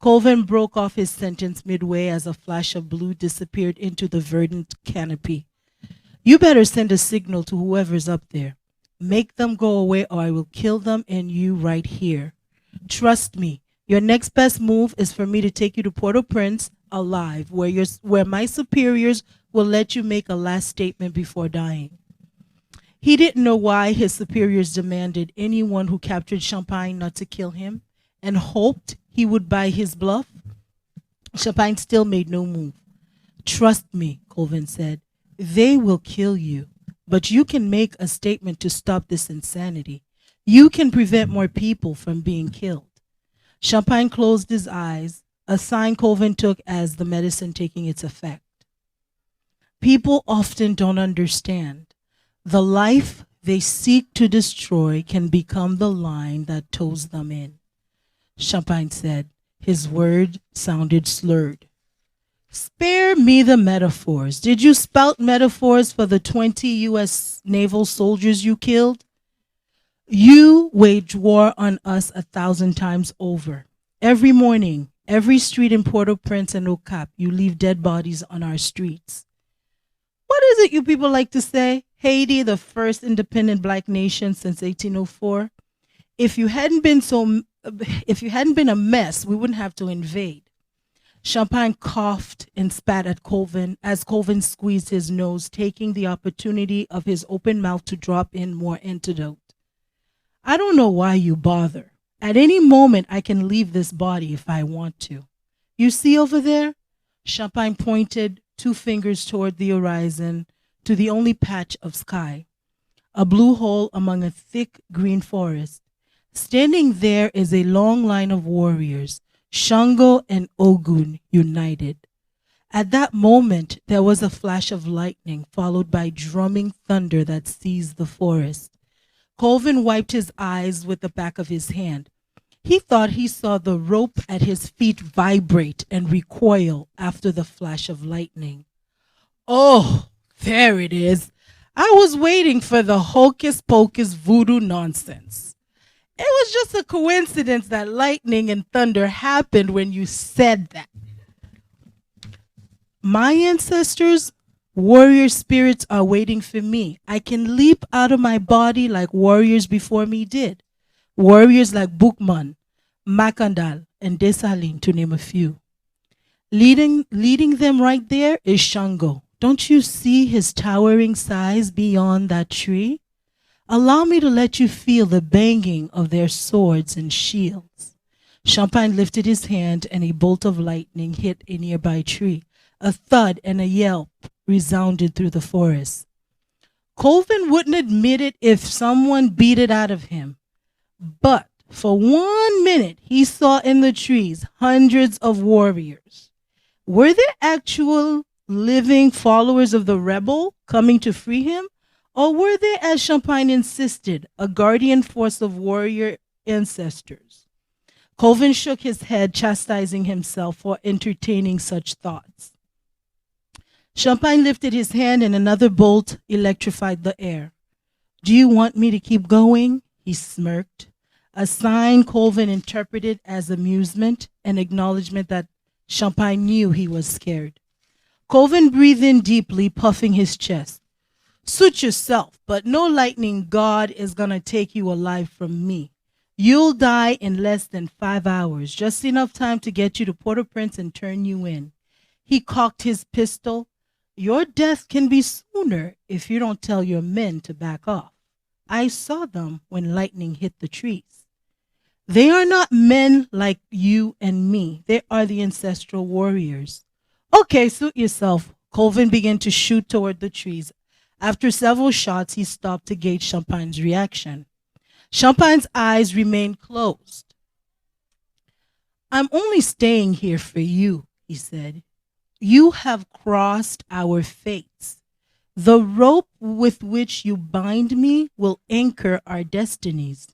Colvin broke off his sentence midway as a flash of blue disappeared into the verdant canopy. You better send a signal to whoever's up there. Make them go away or I will kill them and you right here. Trust me, your next best move is for me to take you to Port-au-Prince alive, where my superiors will let you make a last statement before dying. He didn't know why his superiors demanded anyone who captured Champagne not to kill him and hoped he would buy his bluff. Champagne still made no move. Trust me, Colvin said. They will kill you, but you can make a statement to stop this insanity. You can prevent more people from being killed. Champagne closed his eyes, a sign Colvin took as the medicine taking its effect. People often don't understand. The life they seek to destroy can become the line that tows them in. Champagne said. His word sounded slurred. Spare me the metaphors. Did you spout metaphors for the 20 U.S. naval soldiers you killed? You wage war on us 1,000 times over. Every morning, every street in Port-au-Prince and Au Cap, you leave dead bodies on our streets. What is it you people like to say? Haiti, the first independent black nation since 1804. If you hadn't been a mess, we wouldn't have to invade. Champagne coughed and spat at Colvin as Colvin squeezed his nose, taking the opportunity of his open mouth to drop in more antidote. I don't know why you bother. At any moment, I can leave this body if I want to. You see over there? Champagne pointed 2 fingers toward the horizon to the only patch of sky, a blue hole among a thick green forest. Standing there is a long line of warriors, Shango and Ogun united. At that moment, there was a flash of lightning, followed by drumming thunder that seized the forest. Colvin wiped his eyes with the back of his hand. He thought he saw the rope at his feet vibrate and recoil after the flash of lightning. Oh, there it is. I was waiting for the hocus pocus voodoo nonsense. It was just a coincidence that lightning and thunder happened when you said that. My ancestors, warrior spirits, are waiting for me. I can leap out of my body like warriors before me did. Warriors like Boukman, Makandal, and Dessalines, to name a few. Leading them right there is Shango. Don't you see his towering size beyond that tree? Allow me to let you feel the banging of their swords and shields. Champagne lifted his hand and a bolt of lightning hit a nearby tree. A thud and a yelp resounded through the forest. Colvin wouldn't admit it if someone beat it out of him. But for 1 minute, he saw in the trees hundreds of warriors. Were there actual living followers of the rebel coming to free him? Or were they, as Champagne insisted, a guardian force of warrior ancestors? Colvin shook his head, chastising himself for entertaining such thoughts. Champagne lifted his hand and another bolt electrified the air. Do you want me to keep going? He smirked, a sign Colvin interpreted as amusement and acknowledgement that Champagne knew he was scared. Colvin breathed in deeply, puffing his chest. Suit yourself, but no lightning god is gonna take you alive from me. You'll die in less than 5 hours, just enough time to get you to Port-au-Prince and turn you in. He cocked his pistol. Your death can be sooner if you don't tell your men to back off. I saw them when lightning hit the trees. They are not men like you and me. They are the ancestral warriors. Okay, suit yourself. Colvin began to shoot toward the trees. After several shots, he stopped to gauge Champagne's reaction. Champagne's eyes remained closed. "I'm only staying here for you," he said. "You have crossed our fates. The rope with which you bind me will anchor our destinies."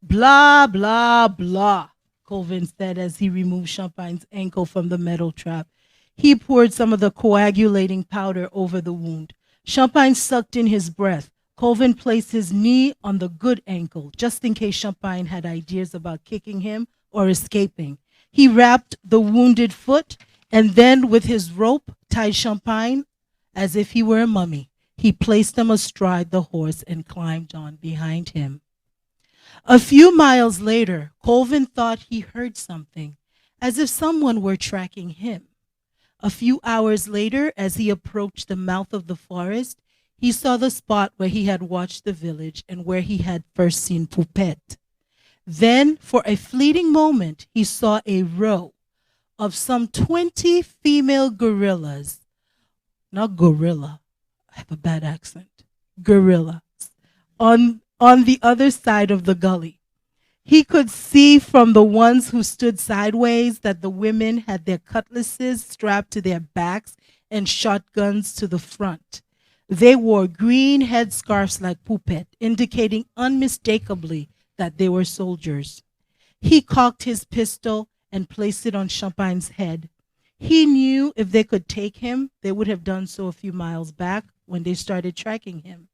"Blah, blah, blah," Colvin said as he removed Champagne's ankle from the metal trap. He poured some of the coagulating powder over the wound. Champagne sucked in his breath. Colvin placed his knee on the good ankle, just in case Champagne had ideas about kicking him or escaping. He wrapped the wounded foot and then, with his rope, tied Champagne as if he were a mummy. He placed him astride the horse and climbed on behind him. A few miles later, Colvin thought he heard something, as if someone were tracking him. A few hours later, as he approached the mouth of the forest, he saw the spot where he had watched the village and where he had first seen Poupette. Then, for a fleeting moment, he saw a row of some 20 female gorillas. Not gorilla, I have a bad accent. Gorillas. On the other side of the gully. He could see from the ones who stood sideways that the women had their cutlasses strapped to their backs and shotguns to the front. They wore green headscarves like Poupette, indicating unmistakably that they were soldiers. He cocked his pistol and placed it on Champagne's head. He knew if they could take him, they would have done so a few miles back when they started tracking him.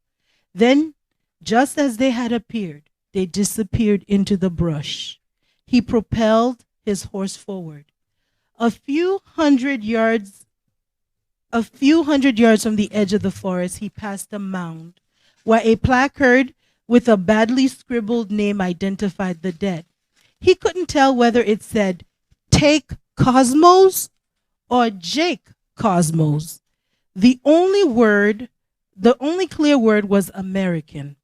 Then, just as they had appeared, they disappeared into the brush. He propelled his horse forward. A few hundred yards from the edge of the forest, he passed a mound where a placard with a badly scribbled name identified the dead. He couldn't tell whether it said, "Take Cosmos" or "Jake Cosmos." The only clear word was American.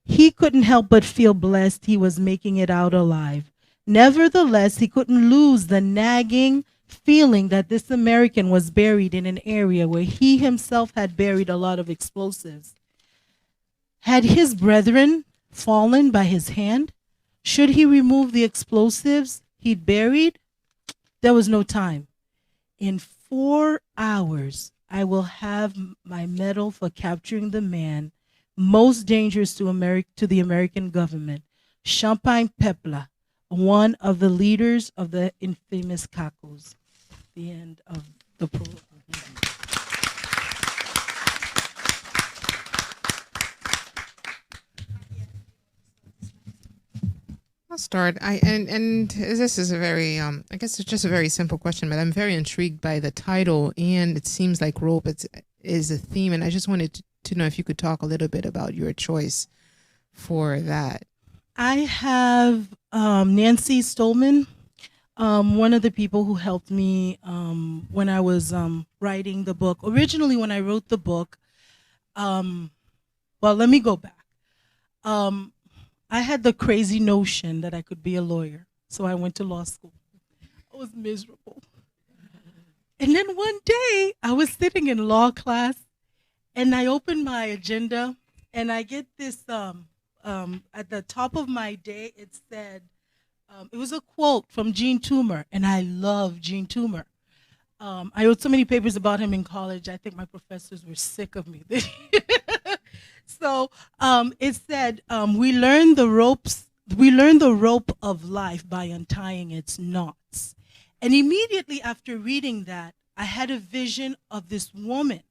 He couldn't help but feel blessed he was making it out alive. Nevertheless, he couldn't lose the nagging feeling that this American was buried in an area where he himself had buried a lot of explosives. Had his brethren fallen by his hand? Should he remove the explosives he'd buried? There was no time. In 4 hours, I will have my medal for capturing the man most dangerous to the American government, Champagne Pepla, one of the leaders of the infamous Cacos. The end of the prologue. I'll start. And this is a very I guess it's just a very simple question, but I'm very intrigued by the title, and it seems like rope is a theme, and I just wanted to know if you could talk a little bit about your choice for that. I have Nancy Stolman, one of the people who helped me when I was writing the book. Originally, when I wrote the book, well, let me go back. I had the crazy notion that I could be a lawyer, so I went to law school. I was miserable. And then one day, I was sitting in law class, and I opened my agenda, and I get this, at the top of my day, it said, it was a quote from Gene Toomer, and I love Gene Toomer. I wrote so many papers about him in college, I think my professors were sick of me. So it said, we learn the rope of life by untying its knots. And immediately after reading that, I had a vision of this woman,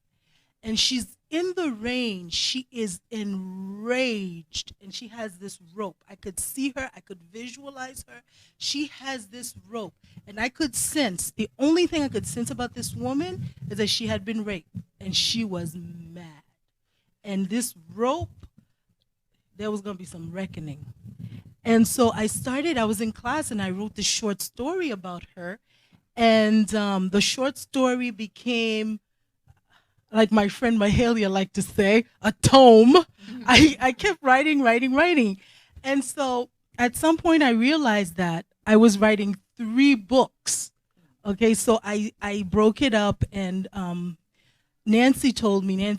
and she's in the rain. She is enraged, and she has this rope. I could see her. I could visualize her. She has this rope, and I could sense, the only thing I could sense about this woman is that she had been raped, and she was mad. And this rope, there was going to be some reckoning. And so I was in class, and I wrote this short story about her. And the short story became, like my friend Mahalia liked to say, a tome. I kept writing. And so at some point I realized that I was writing 3 books. Okay, so I broke it up, and Nancy told me,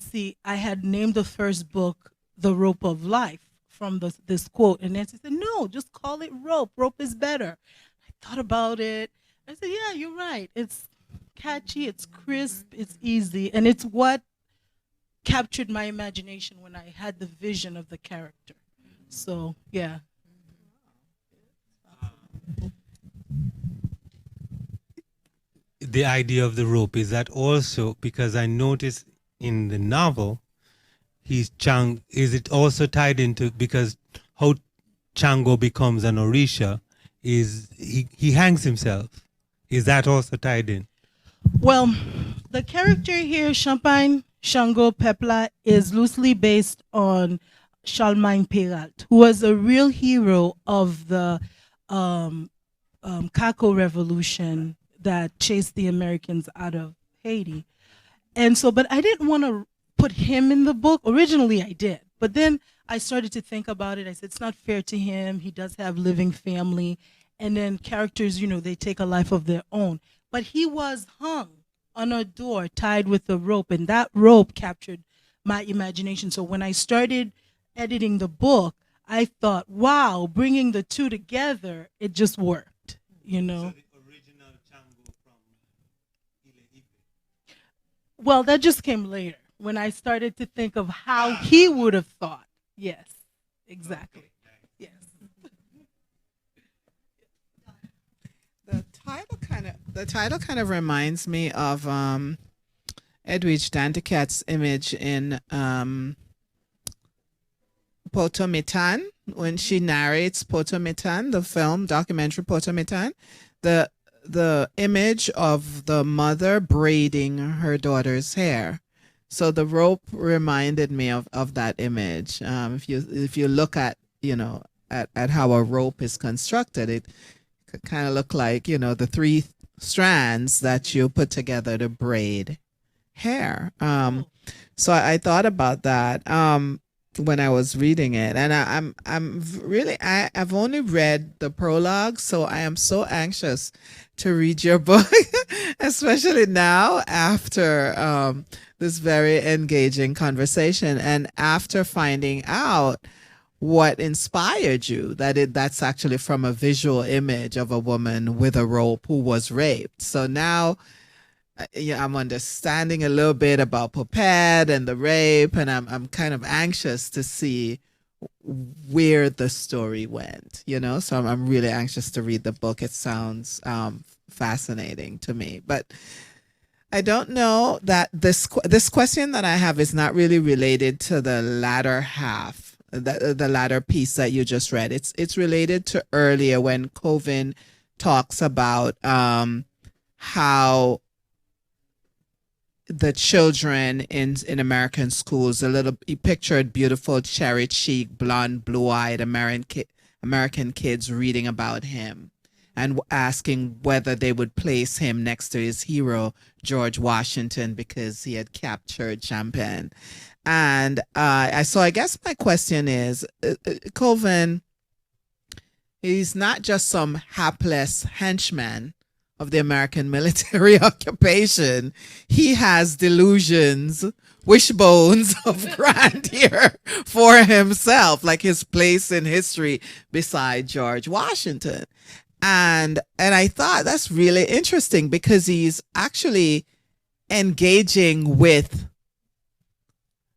I had named the first book The Rope of Life from this quote. And Nancy said, no, just call it rope. Rope is better. I thought about it. I said, yeah, you're right. It's catchy, it's crisp, it's easy, and it's what captured my imagination when I had the vision of the character. So, yeah. The idea of the rope, is that also because I noticed in the novel, is it also tied into, because how Chango becomes an Orisha is he hangs himself. Is that also tied in? Well, the character here, Champagne Shango Pepla, is loosely based on Charlemagne Peralt, who was a real hero of the Kako Revolution that chased the Americans out of Haiti. And so, but I didn't want to put him in the book. Originally, I did. But then I started to think about it. I said, it's not fair to him. He does have living family. And then characters, you know, they take a life of their own. But he was hung on a door, tied with a rope. And that rope captured my imagination. So when I started editing the book, I thought, wow, bringing the two together, it just worked, you know. Well, that just came later when I started to think of how he would have thought. Yes, exactly. Yes. The title kind of reminds me of Edwidge Danticat's image in Potomitan, when she narrates Potomitan, the film documentary Potomitan. The image of the mother braiding her daughter's hair. So the rope reminded me of that image. If you look at, you know, at how a rope is constructed, it could kind of look like, you know, the three strands that you put together to braid hair. So I thought about that when I was reading it, and I've only read the prologue, so I am so anxious to read your book, especially now after this very engaging conversation and after finding out what inspired you, that's actually from a visual image of a woman with a rope who was raped. So now I'm understanding a little bit about Poped and the rape, and I'm kind of anxious to see where the story went, you know. So I'm really anxious to read the book. It sounds fascinating to me, but I don't know that this question that I have is not really related to the latter half, the latter piece that you just read. It's related to earlier when Coven talks about how the children in American schools, he pictured beautiful cherry cheek, blonde, blue-eyed American kids reading about him and asking whether they would place him next to his hero, George Washington, because he had captured Champagne. And so I guess my question is, Colvin, he's not just some hapless henchman of the American military occupation. He has delusions, wishbones of grandeur for himself, like his place in history beside George Washington. And I thought that's really interesting because he's actually engaging with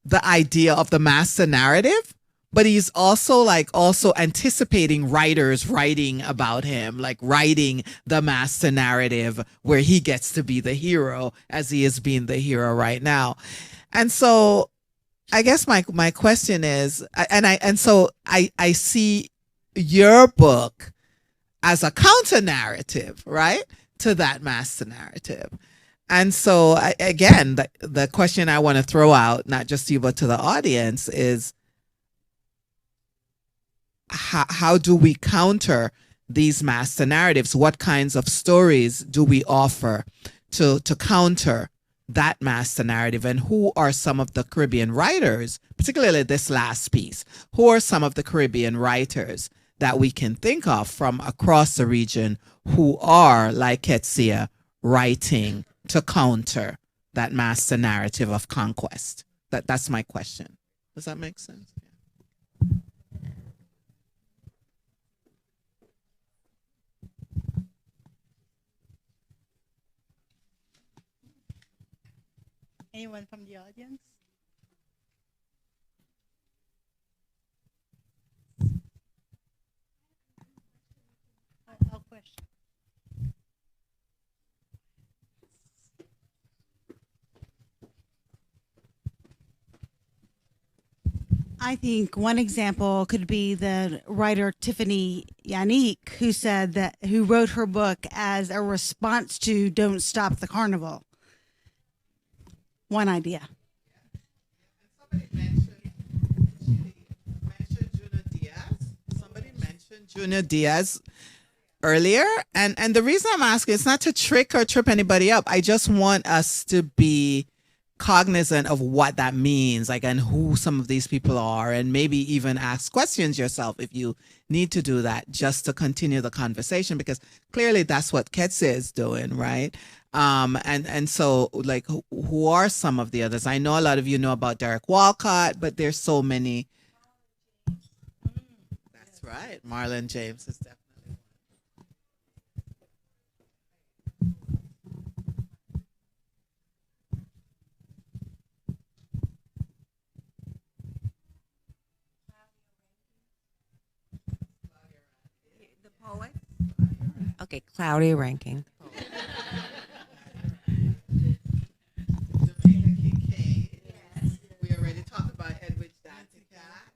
the idea of the master narrative, but he's also anticipating writers writing about him, like writing the master narrative where he gets to be the hero as he is being the hero right now. And so I guess my question is, I see your book as a counter narrative, right, to that master narrative. And so again, the question I want to throw out, not just to you, but to the audience is, how do we counter these master narratives? What kinds of stories do we offer to counter that master narrative? And who are some of the Caribbean writers, particularly this last piece, who are some of the Caribbean writers that we can think of from across the region who are, like Ketsia, writing to counter that master narrative of conquest? That's my question. Does that make sense? Anyone from the audience? No question. I think one example could be the writer Tiffany Yannick, who wrote her book as a response to "Don't Stop the Carnival." One idea. Somebody mentioned Junior Diaz. Somebody mentioned Junior Diaz earlier, and the reason I'm asking is not to trick or trip anybody up. I just want us to be cognizant of what that means, like, and who some of these people are, and maybe even ask questions yourself if you need to do that, just to continue the conversation, because clearly that's what Ketsia is doing, right? And so, like, who are some of the others? I know a lot of you know about Derek Walcott, but there's so many. That's right. Marlon James is definitely. Okay, Cloudy ranking. We already talked about Edwidge Danticat.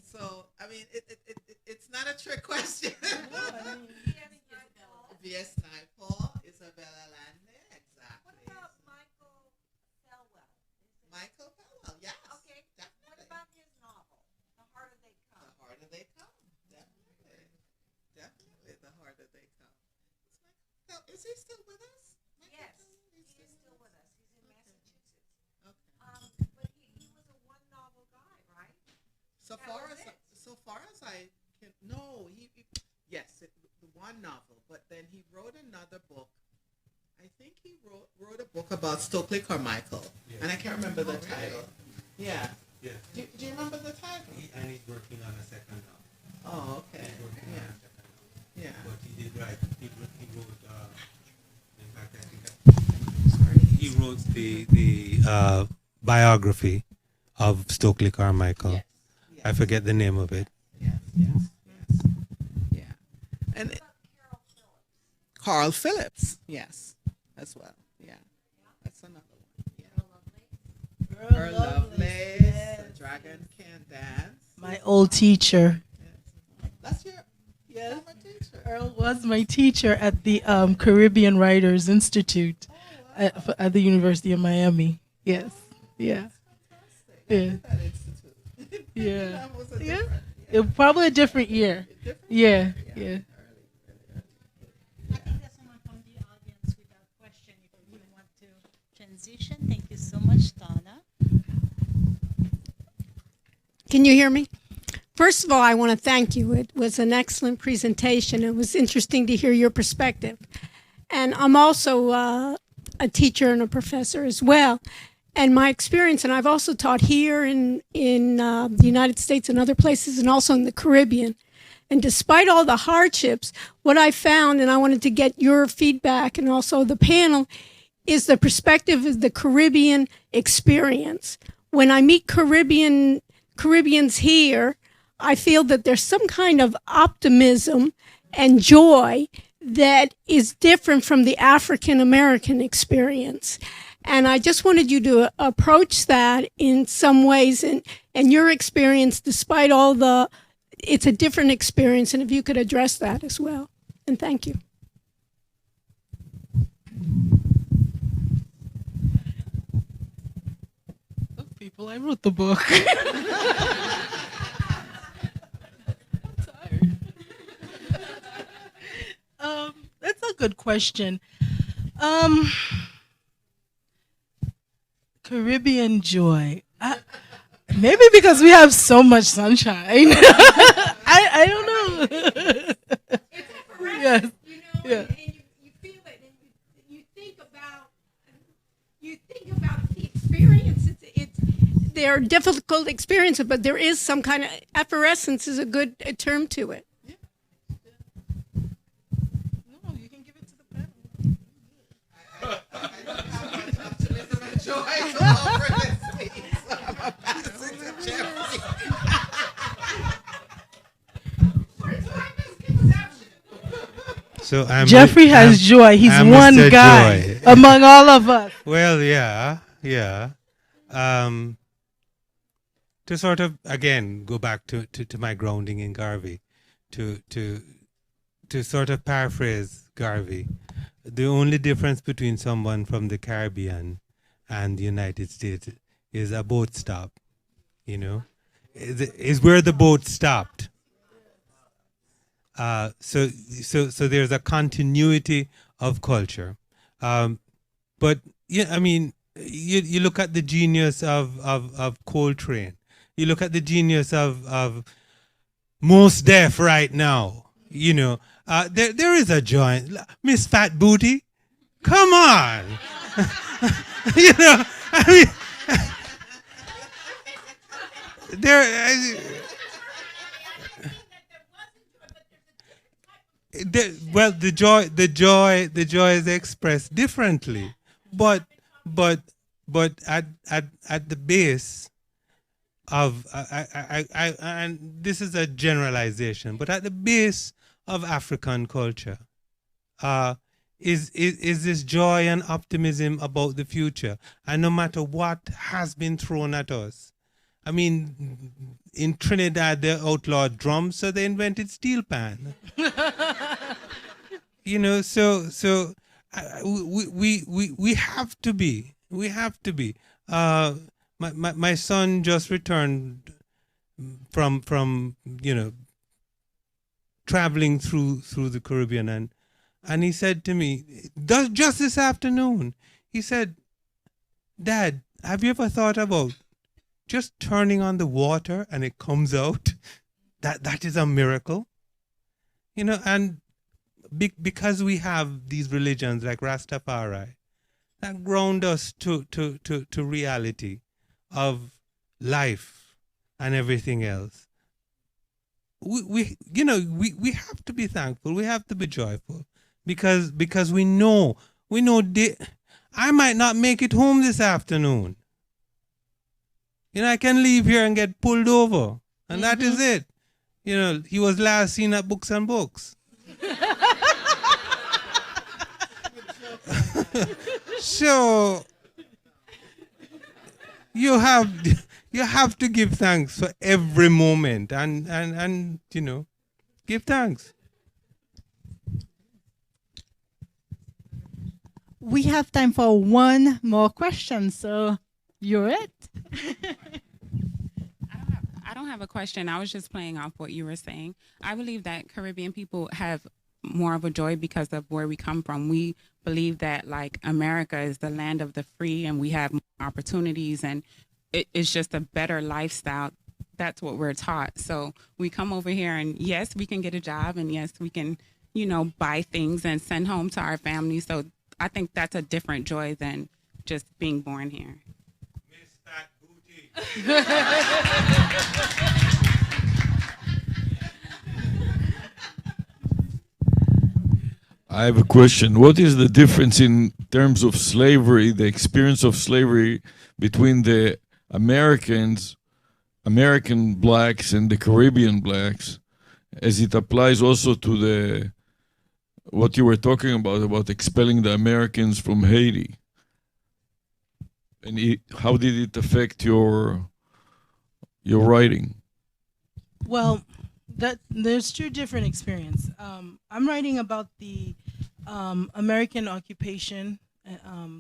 So, I mean, it's not a trick question. V.S. Naipaul, Isabella Landon, exactly. What about Michael Pharel? Michael Pharel, yes. Okay, definitely. What about his novel, The Harder They Come? The Harder They Come, definitely. Definitely, The Harder They Come. Is he still with us? Yes, he is still with us. He's in Massachusetts. Okay. But he was a one novel guy, right? So far as I can, no, yes, the one novel, but then he wrote another book. I think he wrote a book about Stokely Carmichael, and I can't remember the title. Yeah. Yeah. Do you remember the title? And he's working on a second novel. Oh, okay. He's working on a second novel. Yeah. But he did write. He wrote. In fact, I think he wrote the biography of Stokely Carmichael. Yes. I forget the name of it. Yes. Yeah. And Carl Phillips, yes, as well. Yeah, that's another one. Yeah. Earl Lovelace, yes. The Dragon Can't Dance. My old teacher. That's your Yes. former teacher. Earl was my teacher at the Caribbean Writers Institute at the University of Miami. Yes. Yeah. Yeah. That institute. Yeah. That was a Yeah. different, Probably a different year. Yeah. Yeah. I think there's someone from the audience with a question if you want to transition. Thank you so much, Donna. Can you hear me? First of all, I want to thank you. It was an excellent presentation. It was interesting to hear your perspective. And I'm also a teacher and a professor as well. And my experience, and I've also taught here in the United States and other places, and also in the Caribbean. And despite all the hardships, what I found, and I wanted to get your feedback and also the panel, is the perspective of the Caribbean experience. When I meet Caribbeans here, I feel that there's some kind of optimism and joy that is different from the African American experience. And I just wanted you to approach that in some ways, and your experience, despite all the, it's a different experience, and if you could address that as well. And thank you. Look, people, I wrote the book. That's a good question. Caribbean joy. Maybe because we have so much sunshine. I don't know. Yes. You know, and you feel it, and you think about the experience. They're difficult experiences, but there is some kind of effervescence is a good term to it. No, you can give it to the panel. Joy to offer this week. So I'm gonna pass it to Jeffrey. So Jeffrey has joy. He's one Mr. guy Joy. among all of us. Well, yeah. To sort of again go back to my grounding in Garvey, to sort of paraphrase Garvey, the only difference between someone from the Caribbean and the United States is a boat stop. You know, is where the boat stopped. So there's a continuity of culture, but yeah, I mean, you look at the genius of Coltrane, you look at the genius of Mos Def right now. You know, there is a joint, Miss Fat Booty. Come on, you know, I mean, well, the joy is expressed differently, but at the base of and this is a generalization, but at the base of African culture is this joy and optimism about the future, and no matter what has been thrown at us. I mean, in Trinidad they outlawed drums, so they invented steel pan. You know, so we have to be. My son just returned from you know, traveling through the Caribbean, and he said to me just this afternoon, he said, "Dad, have you ever thought about just turning on the water and it comes out? That is a miracle." You know, and because we have these religions like Rastafari that ground us to reality of life and everything else. We have to be thankful. We have to be joyful because we know I might not make it home this afternoon. You know, I can leave here and get pulled over, and that is it. You know, he was last seen at Books and Books. So you have to give thanks for every moment, and you know, give thanks. We have time for one more question, so you're it. I don't have a question. I was just playing off what you were saying. I believe that Caribbean people have more of a joy because of where we come from. We believe that like America is the land of the free and we have more opportunities and it's just a better lifestyle. That's what we're taught. So we come over here and yes, we can get a job and yes, we can, you know, buy things and send home to our families. So I think that's a different joy than just being born here. I have a question. What is the difference in terms of slavery, the experience of slavery between the American blacks and the Caribbean blacks, as it applies also to what you were talking about expelling the Americans from Haiti? And how did it affect your writing? Well, there's two different experiences. I'm writing about the American occupation.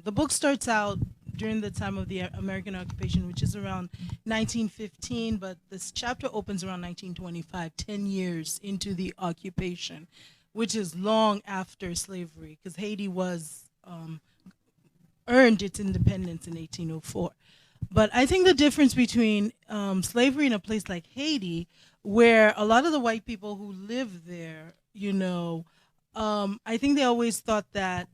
The book starts out during the time of the American occupation, which is around 1915, but this chapter opens around 1925, 10 years into the occupation, which is long after slavery, because Haiti was earned its independence in 1804. But I think the difference between slavery in a place like Haiti, where a lot of the white people who live there, you know, I think they always thought that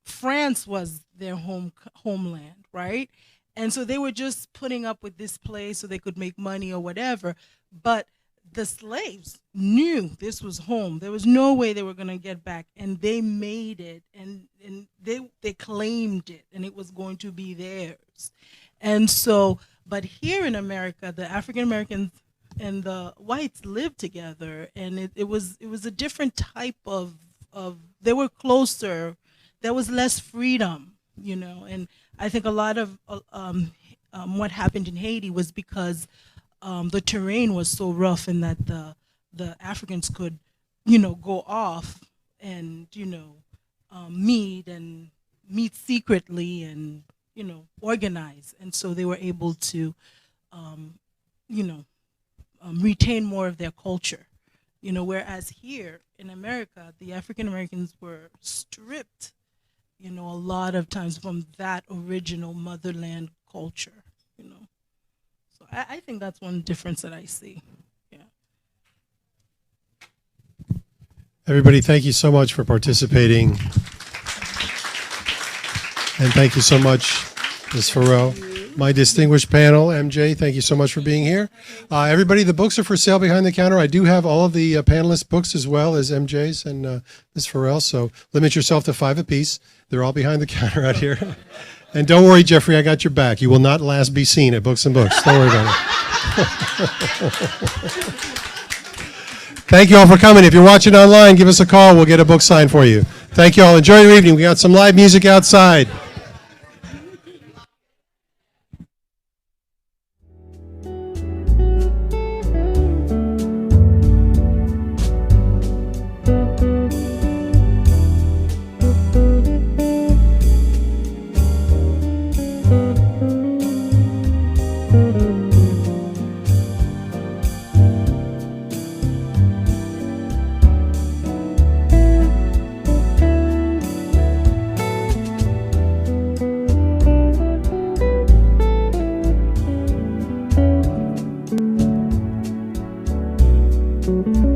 France was their homeland, right? And so they were just putting up with this place so they could make money or whatever. But the slaves knew this was home. There was no way they were going to get back, and they made it, and they claimed it, and it was going to be theirs. And so, but here in America, the African Americans and the whites lived together, and it was a different type of they were closer. There was less freedom, you know. And I think a lot of what happened in Haiti was because the terrain was so rough, and that the Africans could, you know, go off and, you know, meet secretly and, you know, organize. And so they were able to, you know, retain more of their culture, you know, whereas here in America, the African Americans were stripped, you know, a lot of times from that original motherland culture, you know. So I think that's one difference that I see. Yeah. Everybody, thank you so much for participating. And thank you so much, Ms. Pharel. My distinguished panel, MJ, thank you so much for being here. Everybody, the books are for sale behind the counter. I do have all of the panelists' books as well as MJ's and Ms. Pharel, so limit yourself to 5 apiece. They're all behind the counter out here. And don't worry, Jeffrey, I got your back. You will not last be seen at Books and Books. Don't worry about it. Thank you all for coming. If you're watching online, give us a call. We'll get a book signed for you. Thank you all. Enjoy your evening. We got some live music outside. Thank you.